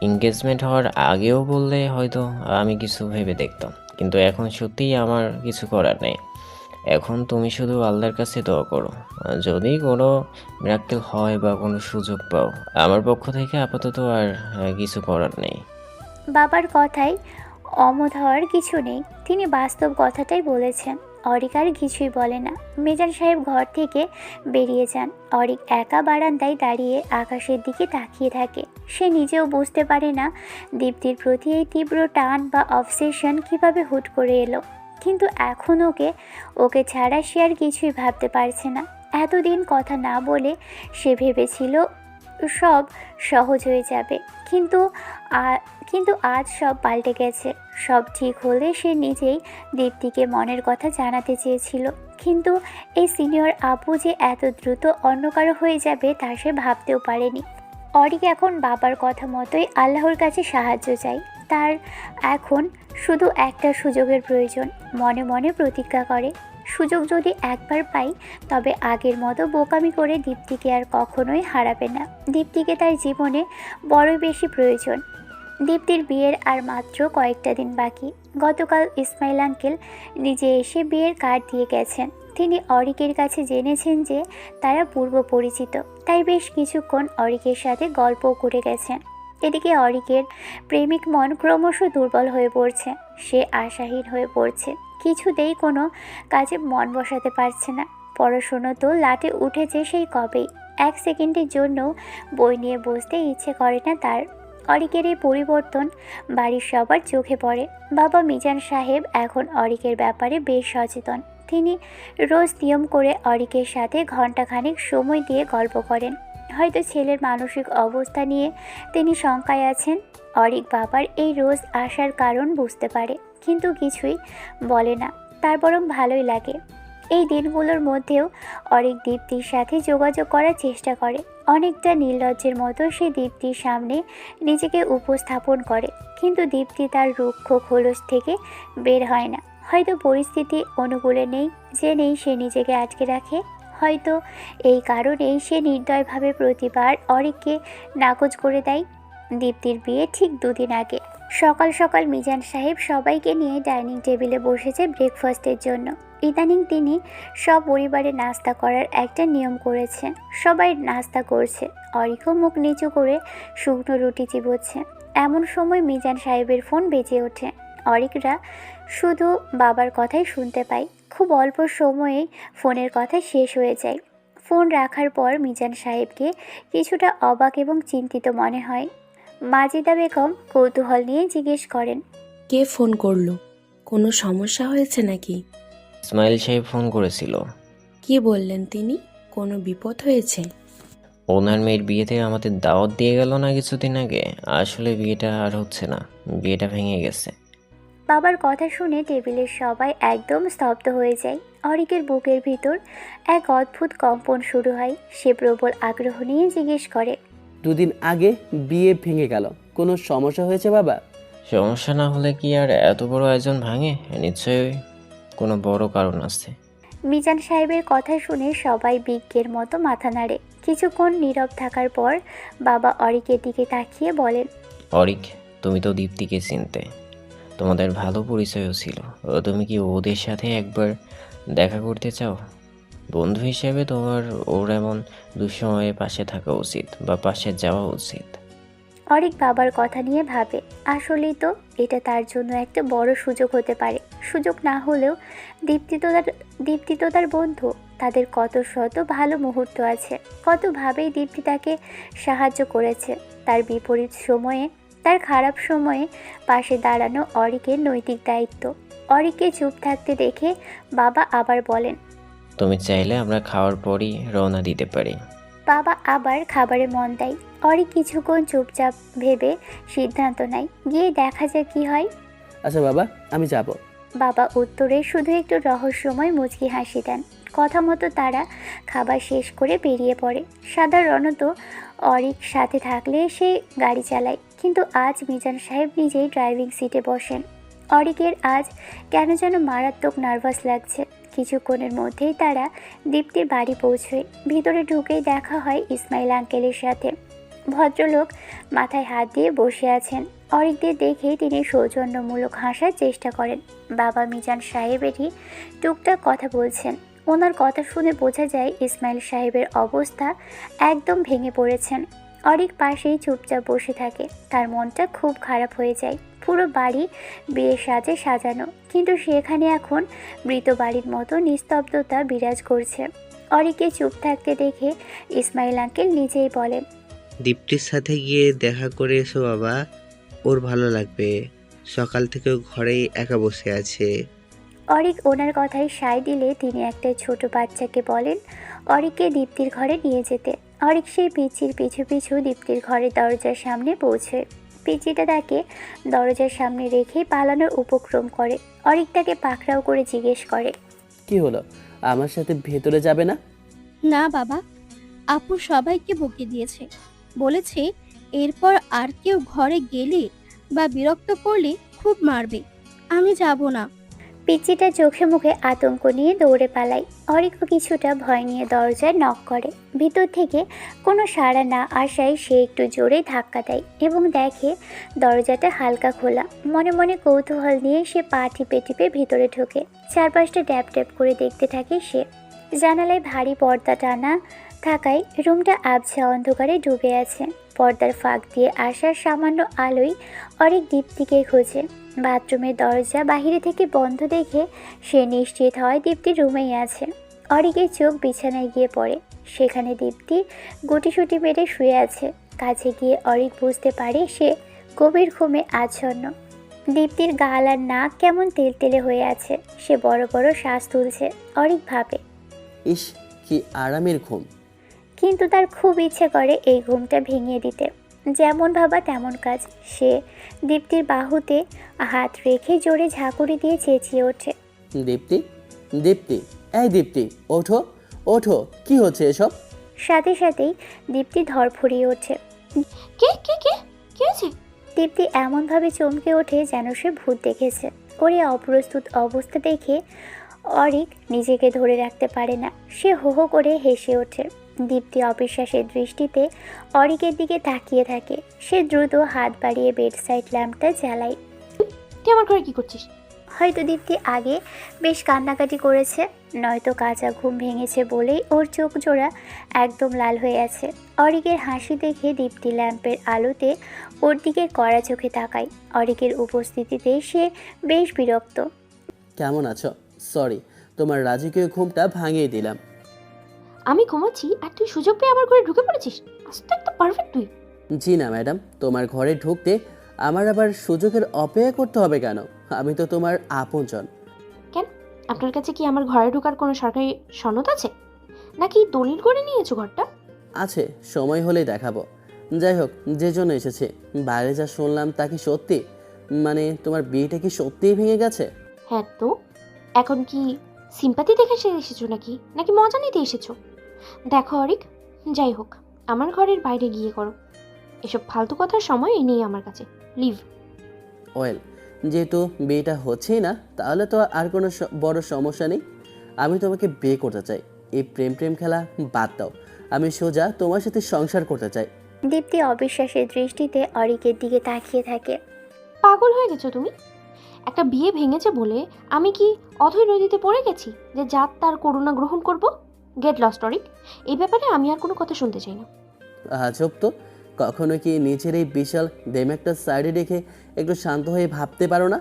এঙ্গেজমেন্ট হওয়ার আগেও বললে হয়তো আমি কিছু ভেবে দেখতাম, কিন্তু এখন সত্যিই আমার কিছু করার নেই। এখন তুমি শুধু আল্লাহর কাছে দোয়া করো, যদি কোনো মিরাক্কেল হয় বা কোনো সুযোগ পাও। আমার পক্ষ থেকে আপাতত আর কিছু করার নেই। বাবার কথায় অমত হওয়ার কিছু নেই, তিনি বাস্তব কথাটাই বলেছেন। অরিক আর কিছুই বলে না। মিজান সাহেব ঘর থেকে বেরিয়ে যান। অরিক একা বারান্দায় দাঁড়িয়ে আকাশের দিকে তাকিয়ে থাকে। সে নিজেও বুঝতে পারে না দীপ্তির প্রতি এই তীব্র টান বা অবসেশন কিভাবে হুট করে এলো, কিন্তু এখন ওকে ছাড়া সে আর কিছুই ভাবতে পারছে না। এতদিন কথা না বলে সে ভেবেছিল সব সহজ হয়ে যাবে, কিন্তু আজ সব পাল্টে গেছে। সব ঠিক হলে সে নিজেই দীপ্তিকে মনের কথা জানাতে চেয়েছিল, কিন্তু এই সিনিয়র আপু যে এত দ্রুত অন্য কারো হয়ে যাবে তা সে ভাবতেও পারেনি। অরিক এখন বাবার কথা মতোই আল্লাহর কাছে সাহায্য চাই। তার এখন শুধু একটা সুযোগের প্রয়োজন। মনে মনে প্রতিজ্ঞা করে, সুযোগ যদি একবার পাই তবে আগের মতো বোকামি করে দীপ্তিকে আর কখনোই হারাবে না। দীপ্তিকে তার জীবনে বড়ই বেশি প্রয়োজন। দীপ্তির বিয়ের আর মাত্র কয়েকটা দিন বাকি। গতকাল ইসমাইল আঙ্কেল নিজে এসে বিয়ের কার্ড দিয়ে গেছেন। তিনি অরিকের কাছে জেনেছেন যে তারা পূর্ব পরিচিত, তাই বেশ কিছুক্ষণ অরিকের সাথে গল্পও করে গেছেন। এদিকে অরিকের প্রেমিক মন ক্রমশ দুর্বল হয়ে পড়ছে। সে আশাহীন হয়ে পড়ছে, কিছুতেই কোনো কাজে মন বসাতে পারছে না। পড়াশুনো তো লাটে উঠেছে সেই কবেই, এক সেকেন্ডের জন্যও বই নিয়ে বসতে ইচ্ছে করে না তার। অরিকের এই পরিবর্তন বাড়ির সবার চোখে পড়ে। বাবা মিজান সাহেব এখন অরিকের ব্যাপারে বেশ সচেতন। তিনি রোজ নিয়ম করে অরিকের সাথে ঘণ্টাখানেক সময় দিয়ে গল্প করেন। হয়তো ছেলের মানসিক অবস্থা নিয়ে তিনি শঙ্কায় আছেন। অরিক বাবার এই রোজ আসার কারণ বুঝতে পারে, কিন্তু কিছুই বলে না। তার বরং ভালোই লাগে। এই দিনগুলোর মধ্যেও অরিক দীপ্তির সাথে যোগাযোগ করার চেষ্টা করে। অনেকটা নির্লজ্জের মতো সে দীপ্তির সামনে নিজেকে উপস্থাপন করে, কিন্তু দীপ্তি তার রুক্ষ খোলস থেকে বের হয় না। হয়তো পরিস্থিতি অনুকূলে নেই, জেনেই সে নিজেকে আটকে রাখে। হয়তো এই কারণেই সে নির্দয়ভাবে প্রতিবার অরিককে নাকচ করে দেয়। দীপ্তির বিয়ে ঠিক 2 দিন আগে সকাল সকাল মিজান সাহেব সবাইকে নিয়ে ডাইনিং টেবিলে বসেছে ব্রেকফাস্টের জন্য। ইদানিং তিনি সব পরিবারে নাস্তা করার একটা নিয়ম করেছে। সবাই নাস্তা করছে, অরিকও মুখ নিচু করে শুকনো রুটি চিবোচ্ছে। এমন সময় মিজান সাহেবের ফোন বেজে ওঠে। অরিকরা শুধু বাবার কথাই শুনতে পায়। খুব অল্প সময়েই ফোনের কথা শেষ হয়ে যায়। ফোন রাখার পর মিজান সাহেবকে কিছুটা অবাক এবং চিন্তিত মনে হয়। মাজিদা বেগম কৌতূহল নিয়ে জিজ্ঞেস করেন, কে ফোন করলো? কোনো সমস্যা হয়েছে নাকি? ইসমাইল সাহেব ফোন করেছিল। কি বললেন তিনি? কোনো বিপদ হয়েছে? ওনার মেয়ের বিয়েতে আমাদের দাওয়াত দিয়ে গেল না কিছুদিন আগে। আসলে বিয়েটা আর হচ্ছে না, বিয়েটা ভেঙে গেছে। বাবার কথা শুনে টেবিলের সবাই একদম স্তব্ধ হয়ে যায়। অরিকের বুকের ভিতর এক অদ্ভুত কম্পন শুরু হয়। সে প্রবল আগ্রহ নিয়ে জিজ্ঞেস করে, 2 দিন আগে বিয়ে ভেঙে গেল, কোনো সমস্যা হয়েছে বাবা? সমস্যা না হলে কি আর এত বড় আয়োজন ভাঙে? নিশ্চয়ই কোনো বড় কারণ আছে। মিজান সাহেবের কথা শুনে সবাই বিজ্ঞের মতো মাথা নাড়ে। কিছুক্ষণ নীরব থাকার পর বাবা অরিকের দিকে তাকিয়ে বলেন, অরিক, তুমি তো দীপ্তিকে চিনতে, তোমাদের ভালো পরিচয়ও ছিল। তুমি কি ওদের সাথে একবার দেখা করতে চাও? বন্ধু হিসেবে তোমার ওর এমন দুঃসময়ে পাশে থাকা উচিত, বা পাশে যাওয়া উচিত। অরিক বাবার কথা নিয়ে ভাবে, আসলেই তো এটা তার জন্য একটা বড় সুযোগ হতে পারে। সুযোগ না হলেও দীপ্তি তো তার বন্ধু। তাদের কত শত ভালো মুহূর্ত আছে, কতভাবেই দীপ্তি তাকে সাহায্য করেছে। তার বিপরীত সময়ে, তার খারাপ সময়ে পাশে দাঁড়ানো অরিকের নৈতিক দায়িত্ব। অরিককে চুপ থাকতে দেখে বাবা আবার বলেন, তুমি চাইলে আমরা খাওয়ার পরই রওনা দিতে পারি। বাবা আবার খাবারে মন দেয়। অরিক কিছুক্ষণ চুপচাপ ভেবে সিদ্ধান্ত নেয়, গিয়ে দেখা যাক কি হয়। আচ্ছা বাবা, আমি যাব। বাবা উত্তরে শুধু একটু রহস্যময় মুচকি হাসি দেন। কথা মতো তারা খাবার শেষ করে বেরিয়ে পড়ে। সাধারণত অরিক সাথে থাকলে সে গাড়ি চালায়, কিন্তু আজ মিজান সাহেব নিজেই ড্রাইভিং সিটে বসেন। অরিকের আজ কেন যেন মারাত্মক নার্ভাস লাগছে। কিছুক্ষণের মধ্যেই তারা দীপ্তির বাড়ি পৌঁছয়। ভিতরে ঢুকেই দেখা হয় ইসমাইল আঙ্কেলের সাথে। ভদ্রলোক মাথায় হাত দিয়ে বসে আছেন। অরিকদের দেখে তিনি সৌজন্যমূলক হাসার চেষ্টা করেন। বাবা মিজান সাহেবেরই টুকটাক কথা বলছেন। ওনার কথা শুনে বোঝা যায় ইসমাইল সাহেবের অবস্থা একদম ভেঙে পড়েছেন। অরিক পাশেই চুপচাপ বসে থাকে। তার মনটা খুব খারাপ হয়ে যায়। পুরো বাড়ি বিয়ের সাজে সাজানো, কিন্তু সেখানে এখন মৃত বাড়ির মতো নিস্তব্ধতা বিরাজ করছে। অরিককে চুপ থাকতে দেখে ইসমাইল আঙ্কেল নিজেই বলেন, দীপ্তির সাথে গিয়ে দেখা করে এসো বাবা, ওর ভালো লাগবে। সকাল থেকে ও ঘরেই একা বসে আছে। অরিক ওনার কথায় সায় দিলে তিনি একটা ছোট বাচ্চাকে বলেন অরিককে দীপ্তির ঘরে নিয়ে যেতে। অরিক সেই পিচির পিছু পিছু দীপ্তির ঘরের দরজার সামনে পৌঁছয়। পিচিটা তাকে দরজার সামনে রেখে পালানোর উপক্রম করে। অরিক তাকে পাকড়াও করে জিজ্ঞেস করে, কি হলো, আমার সাথে ভেতরে যাবে না? না বাবা, আপু সবাইকে বকে দিয়েছে, বলেছে এরপর আর কেউ ঘরে গেলে বা বিরক্ত করলে খুব মারবে, আমি যাব না। পিচিটা চোখে মুখে আতঙ্ক নিয়ে দৌড়ে পালায়। অরিকও কিছুটা ভয় নিয়ে দরজায় নক করে। ভিতর থেকে কোনো সাড়া না আসায় সে একটু জোরে ধাক্কা দেয় এবং দেখে দরজাটা হালকা খোলা। মনে মনে কৌতূহল নিয়ে সে পা টিপে টিপে ভিতরে ঢোকে। চারপাশটা ড্যাপ ড্যাপ করে দেখতে থাকে সে। জানালায় ভারী পর্দা টানা থাকায় রুমটা আবছা অন্ধকারে ডুবে আছে। পর্দার ফাঁক দিয়ে আসার সামান্য আলোয় অরিক দীপ্তিকে খোঁজে। বাথরুমের দরজা বাহিরে থেকে বন্ধ দেখে সে নিশ্চিত হয় দীপ্তি রুমেই আছে। অরিকের চোখ বিছানায় গিয়ে পড়ে। সেখানে দীপ্তি গুটিসুটি মেরে শুয়ে আছে। কাছে গিয়ে অরিক বুঝতে পারে সে গভীর ঘুমে আচ্ছন্ন। দীপ্তির গাল আর নাক কেমন তেলতেলে হয়ে আছে। সে বড় বড় শ্বাস তুলছে। অরিক ভাবে, ইস, কি আরামের ঘুম। কিন্তু তার খুব ইচ্ছে করে এই ঘুমটা ভেঙে দিতে। যেমন ভাবা তেমন কাজ। সে দীপ্তির বাহুতে হাত রেখে জোরে ঝাঁকুনি দিয়ে চেঁচিয়ে ওঠে, দীপ্তি, দীপ্তি, এই দীপ্তি, ওঠো ওঠো, কি হচ্ছে এসব? সাথে সাথেই দীপ্তি ধরফড়িয়ে ওঠে। কে কে কে কি হয়েছে? দীপ্তি এমনভাবে চমকে ওঠে যেন সে ভূত দেখেছে। ওর এই অপ্রস্তুত অবস্থা দেখে অরিক নিজেকে ধরে রাখতে পারে না। সে হো হো করে হেসে ওঠে। দীপ্তি অবিশ্বাসের দৃষ্টিতে অরিকের দিকে তাকিয়ে থাকে। সে দ্রুত হাত বাড়িয়ে বেডসাইড ল্যাম্পটা জ্বালায়। তুই আমার ঘরে কি করছিস? হয়তো দীপ্তি আগে বেশ কান্নাকাটি করেছে, নয়তো কাঁচা ঘুম ভেঙেছে বলেই ওর চোখ জোড়া একদম লাল হয়ে আছে। অরিকের হাসি দেখে দীপ্তি ল্যাম্পের আলোতে ওর দিকে কড়া চোখে তাকায়। অরিকের উপস্থিতিতে সে বেশ বিরক্ত। কেমন আছো? সরি, তোমার রাজকীয় ঘুমটা ভাঙিয়ে দিলাম। আমি ঘুমাচ্ছি আর তুই সুযোগ পেয়ে আমার ঘরে ঢুকে পড়েছিস? আস্তে তো পারফেক্ট তুই। জি না ম্যাডাম, তোমার ঘরে ঢুকতে আমার আবার সুযোগের অপেক্ষা করতে হবে কেন? আমি তো তোমার আপনজন। কেন, আপনার কাছে কি আমার ঘরে ঢোকার কোনো সরকারি সনদ আছে, নাকি দলিল করে নিয়েছো ঘরটা? আছে, সময় হলেই দেখাবো। যাই হোক, যে জন্য এসেছে, বাইরে যা শুনলাম তা কি সত্যি? মানে তোমার বিয়েটা কি সত্যিই ভেঙে গেছে? হ্যাঁ তো, এখন কি সিম্পাতি দেখে এসেছো নাকি নাকি মজা নিতে এসেছো? দেখো অরিক, যাই হোক আমার ঘরের বাইরে গিয়ে করো। এসব ফালতু কথার সময় নেই আমার কাছে। লিভ। ওয়েল, যেহেতু বিয়েটা হচ্ছেই না, তাহলে তো আর কোনো বড় সমস্যা নেই। আমি তোমাকে বিয়ে করতে চাই। এই প্রেম প্রেম খেলা বাদ দাও, আমি সোজা তোমার সাথে সংসার করতে চাই। দীপ্তি অবিশ্বাসের দৃষ্টিতে অরিকের দিকে তাকিয়ে থাকে। পাগল হয়ে গেছো তুমি? একটা বিয়ে ভেঙেছে বলে আমি কি অথৈ নদীতে পড়ে গেছি যে জাত তার করুণা গ্রহণ করব? গেট লস্ট অরিক, এই ব্যাপারে আমি আর কোনো কথা শুনতে চাই না। আজব তো, কখনো কি নিজের এই বিশাল দেমাগটা সাইডে রেখে একটু শান্ত হয়ে ভাবতে পারো না?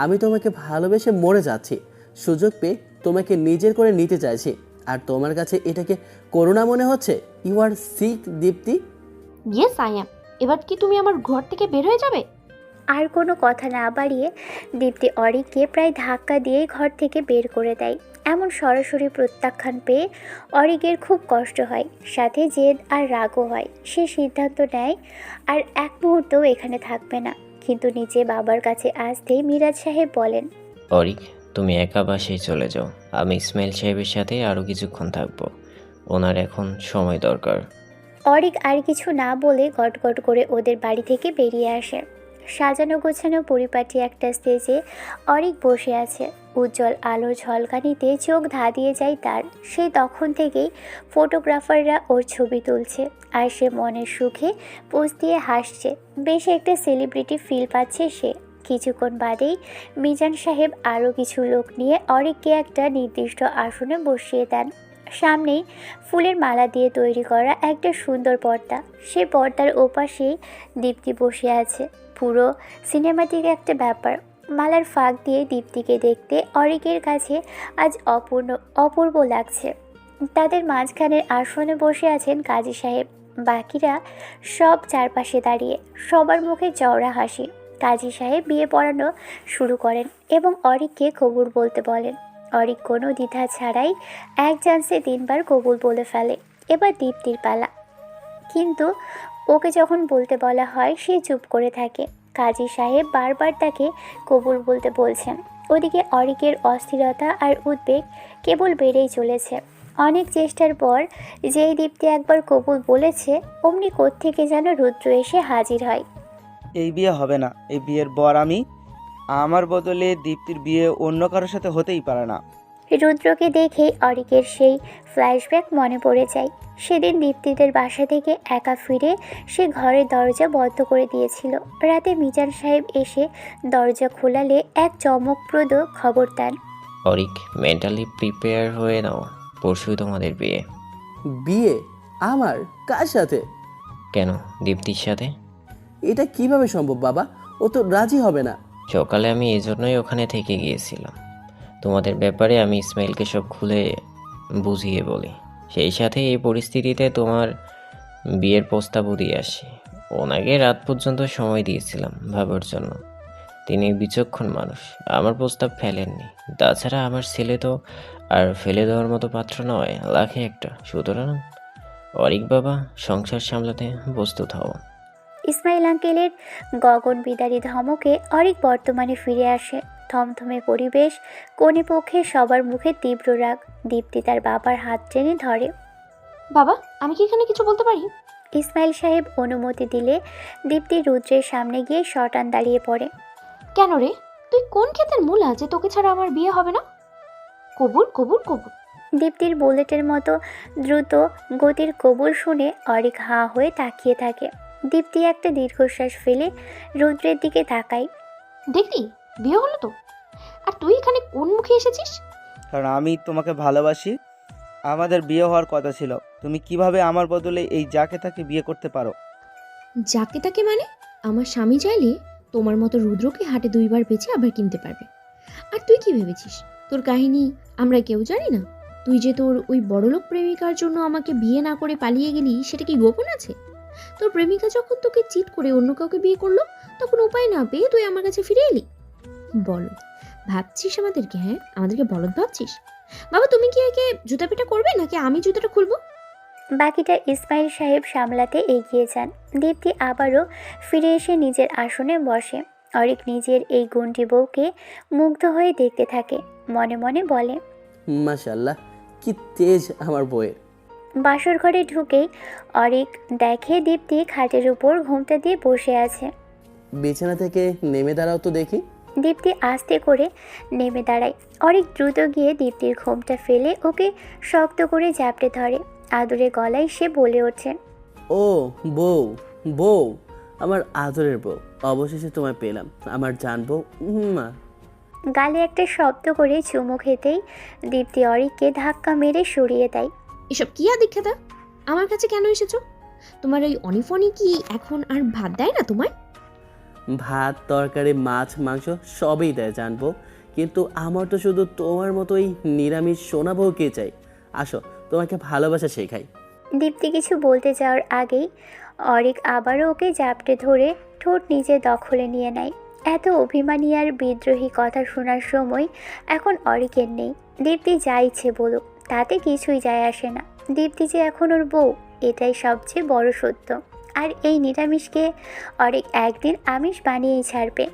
আমি তোমাকে ভালোবেসে মরে যাচ্ছি, সুযোগ পেয়ে তোমাকে নিজের করে নিতে চাইছি, আর তোমার কাছে এটাকে করুণা মনে হচ্ছে? You are sick Dipti. Yes I am. এবার কি তুমি আমার ঘর থেকে বের হয়ে যাবে? আর কোনো কথা না বাড়িয়ে দীপ্তি অরিককে প্রায় ধাক্কা দিয়েই ঘর থেকে বের করে দেয়। এমন সরাসরি প্রত্যাখ্যান পেয়ে অরিকের খুব কষ্ট হয়, সাথে জেদ আর রাগও হয়। সে সিদ্ধান্ত নেয় আর এক মুহূর্তও এখানে থাকবে না। কিন্তু নিচে বাবার কাছে আসতেই মিরাজ সাহেব বলেন, অরিক, তুমি একা বাসায় চলে যাও। আমি ইসমাইল সাহেবের সাথে আরও কিছুক্ষণ থাকবো। ওনার এখন সময় দরকার। অরিক আর কিছু না বলে গটগট করে ওদের বাড়ি থেকে বেরিয়ে আসে। সাজানো গোছানো পরিপাটি একটা স্টেজে অরিক বসে আছে। উজ্জ্বল আলোর ঝলকানিতে চোখ ধাঁধিয়ে যায় তার। সেই তখন থেকেই ফটোগ্রাফাররা ওর ছবি তুলছে, আর সে মনের সুখে পোজ দিয়ে হাসছে। বেশ একটা সেলিব্রিটি ফিল পাচ্ছে সে। কিছুক্ষণ বাদেই মিজান সাহেব আরও কিছু লোক নিয়ে অরিককে একটা নির্দিষ্ট আসনে বসিয়ে দেন। সামনেই ফুলের মালা দিয়ে তৈরি করা একটা সুন্দর পর্দা। সে পর্দার ওপাশেই দীপ্তি বসে আছে। পুরো সিনেমাটিক একটা ব্যাপার। মালার ফাঁক দিয়ে দীপ্তিকে দেখতে অরিকের কাছে আজ অপূর্ব লাগছে। তাদের মাঝখানের আসনে বসে আছেন কাজী সাহেব। বাকিরা সব চারপাশে দাঁড়িয়ে, সবার মুখে চওড়া হাসি। কাজী সাহেব বিয়ে পড়ানো শুরু করেন এবং অরিককে কবুল বলতে বলেন। অরিক কোনো দ্বিধা ছাড়াই এক চান্সে 3 বার কবুল বলে ফেলে। এবার দীপ্তির পালা, কিন্তু ওকে যখন বলতে বলা হয় সে চুপ করে থাকে। কাজী সাহেব বারবার তাকে কবুল বলতে বলছেন। ওদিকে অরিকের অস্থিরতা আর উদ্বেগ কেবল বেড়েই চলেছে। অনেক চেষ্টার পর যেই দীপ্তি একবার কবুল বলেছে, অমনি কোত্থেকে যেন রুদ্র এসে হাজির হয়। এই বিয়ে হবে না, এই বিয়ের বর আমি। আমার বদলে দীপ্তির বিয়ে অন্য কারোর সাথে হতেই পারে না। রুদ্রকে দেখেই অরিকের সেই ফ্ল্যাশব্যাক মনে পড়ে যায়। সেদিন দীপ্তিদের বাসা থেকে একা ফিরে সে ঘরের দরজা বন্ধ করে দিয়েছিল। রাতে মিজান সাহেব এসে দরজা খোলালে এক চমকপ্রদ খবর দেন। অরিক, মেন্টালি প্রিপেয়ার হয়ে নাও, পরশুই তোমাদের বিয়ে। বিয়ে? আমার? কার সাথে? কেন, দীপ্তির সাথে। এটা কিভাবে সম্ভব বাবা? ও তো রাজি হবে না। সকালে আমি এই জন্যই ওখানে থেকে গিয়েছিলাম। তোমাদের ব্যাপারে আমি ইসমাইলকে সব খুলে বুঝিয়ে বলি। সেই সাথে এই পরিস্থিতিতে তোমার বিয়ের প্রস্তাবও দিয়ে আসি। ওনাকে রাত পর্যন্ত সময় দিয়েছিলাম ভাবার জন্য। তিনি বিচক্ষণ মানুষ, আমার প্রস্তাব ফেলেননি। তাছাড়া আমার ছেলে তো আর ফেলে দেওয়ার মতো পাত্র নয়, লাখে একটা। সুতরাং অরিক বাবা, সংসার সামলাতে প্রস্তুত হও। ইসমাইল আঙ্কেলের গগন বিদারী ধমকে অরিক বর্তমানে ফিরে আসে। থমথমে পরিবেশ, কোণে পক্ষে সবার মুখে তীব্র রাগ। দীপ্তি তার বাবার হাত টেনে ধরে। বাবা, আমি কি এখানে কিছু বলতে পারি? ইসমাইল সাহেব অনুমতি দিলে দীপ্তি রুদ্রের সামনে গিয়ে শটান দাঁড়িয়ে পড়ে। কেন রে, তুই কোন ক্ষেতের মূলা যে তোকে ছাড়া আমার বিয়ে হবে না? কবুল কবুল কবুল। দীপ্তির বুলেটের মতো দ্রুত গতির কবুল শুনে অরিক হাঁ হয়ে তাকিয়ে থাকে। দীপ্তি একটা দীর্ঘশ্বাস ফেলে রুদ্রের দিকে তাকায়। দেখলি, বিয়ে হলো তো। আর তুই এখানে কোন মুখে এসেছিস? কারণ আমি তোমাকে ভালোবাসি। আমাদের বিয়ে হওয়ার কথা ছিল। তুমি কিভাবে আমার বদলে এই যাকে তাকে বিয়ে করতে পারো? যাকে তাকে মানে? আমার স্বামী চাইলে তোমার মতো রুদ্রকে হাটে 2 বার বেচে আবার কিনতে পারবে। আর তুই কি ভেবেছিস তোর কাহিনী আমরা কেউ জানি না? তুই যে তোর ওই বড়লোক প্রেমিকার জন্য আমাকে বিয়ে না করে পালিয়ে গেলি, সেটা কি গোপন আছে? তোর প্রেমিকা যখন তোকে চিট করে অন্য কাউকে বিয়ে করলো, তখন উপায় না পেয়ে তুই আমার কাছে ফিরে এলি। বলদ ভাবছিস আমাদেরকে? হ্যাঁ, আমাদেরকে বলদ ভাবছিস? বাবা, তুমি কি একে জুতা পেটা করবে নাকি আমি জুতাটা খুলবো? বাকিটা ইসমাইল সাহেব সামলাতে এগিয়ে যান। দীপ্তি আবারও ফিরে এসে নিজের আসনে বসে। অরিক নিজের এই গুণটি বউকে মুগ্ধ হয়ে দেখতে থাকে। মনে মনে বলে, মাশাআল্লাহ, কি তেজ আমার বউয়ের। বাসর ঘরে ঢুকেই অরিক দেখে দীপ্তি খাটের উপর ঘোমটা দিয়ে বসে আছে। বিছানা থেকে নেমে দাঁড়াও তো দেখি। দীপ্তি আস্তে করে নেমে দাঁড়ায়। অরিক দ্রুত গিয়ে দীপ্তির ঘোমটা ফেলে ওকে শক্ত করে জাপটে ধরে। আদুরে গলায় সে বলে ওঠে, ও বউ, বউ, আমার আদরের বউ, অবশেষে তোমায় পেলাম, আমার জান বউ। মা। গালে একটা শব্দ করে চুমু খেতেই দীপ্তি অরিককে ধাক্কা মেরে সরিয়ে দেয়। এসব কি আদিক্ষেতা? আমার কাছে কেন এসেছো? তোমার ওই অনিফনি কি এখন আর ভাত দেয় না তোমায়? ভাত, তরকারি, মাছ, মাংস সবই দেয় জানবো, কিন্তু আমার তো শুধু তোমার মতোই নিরামিষ সোনা বউকে চাই। আসো, তোমাকে ভালোবাসা শেখাই। দীপ্তি কিছু বলতে যাওয়ার আগেই অরিক আবারও ওকে জাপটে ধরে ঠোঁট নিজে দখলে নিয়ে নেয়। এত অভিমানী আর বিদ্রোহী কথা শোনার সময় এখন অরিকের নেই। দীপ্তি যা ইচ্ছে বলুক, তাতে কিছুই যায় আসে না। দীপ্তি যে এখন ওর বউ, এটাই সবচেয়ে বড় সত্য। আর এই নিরামিষকে অরিক একদিন আমিষ বানিয়েই ছাড়বে।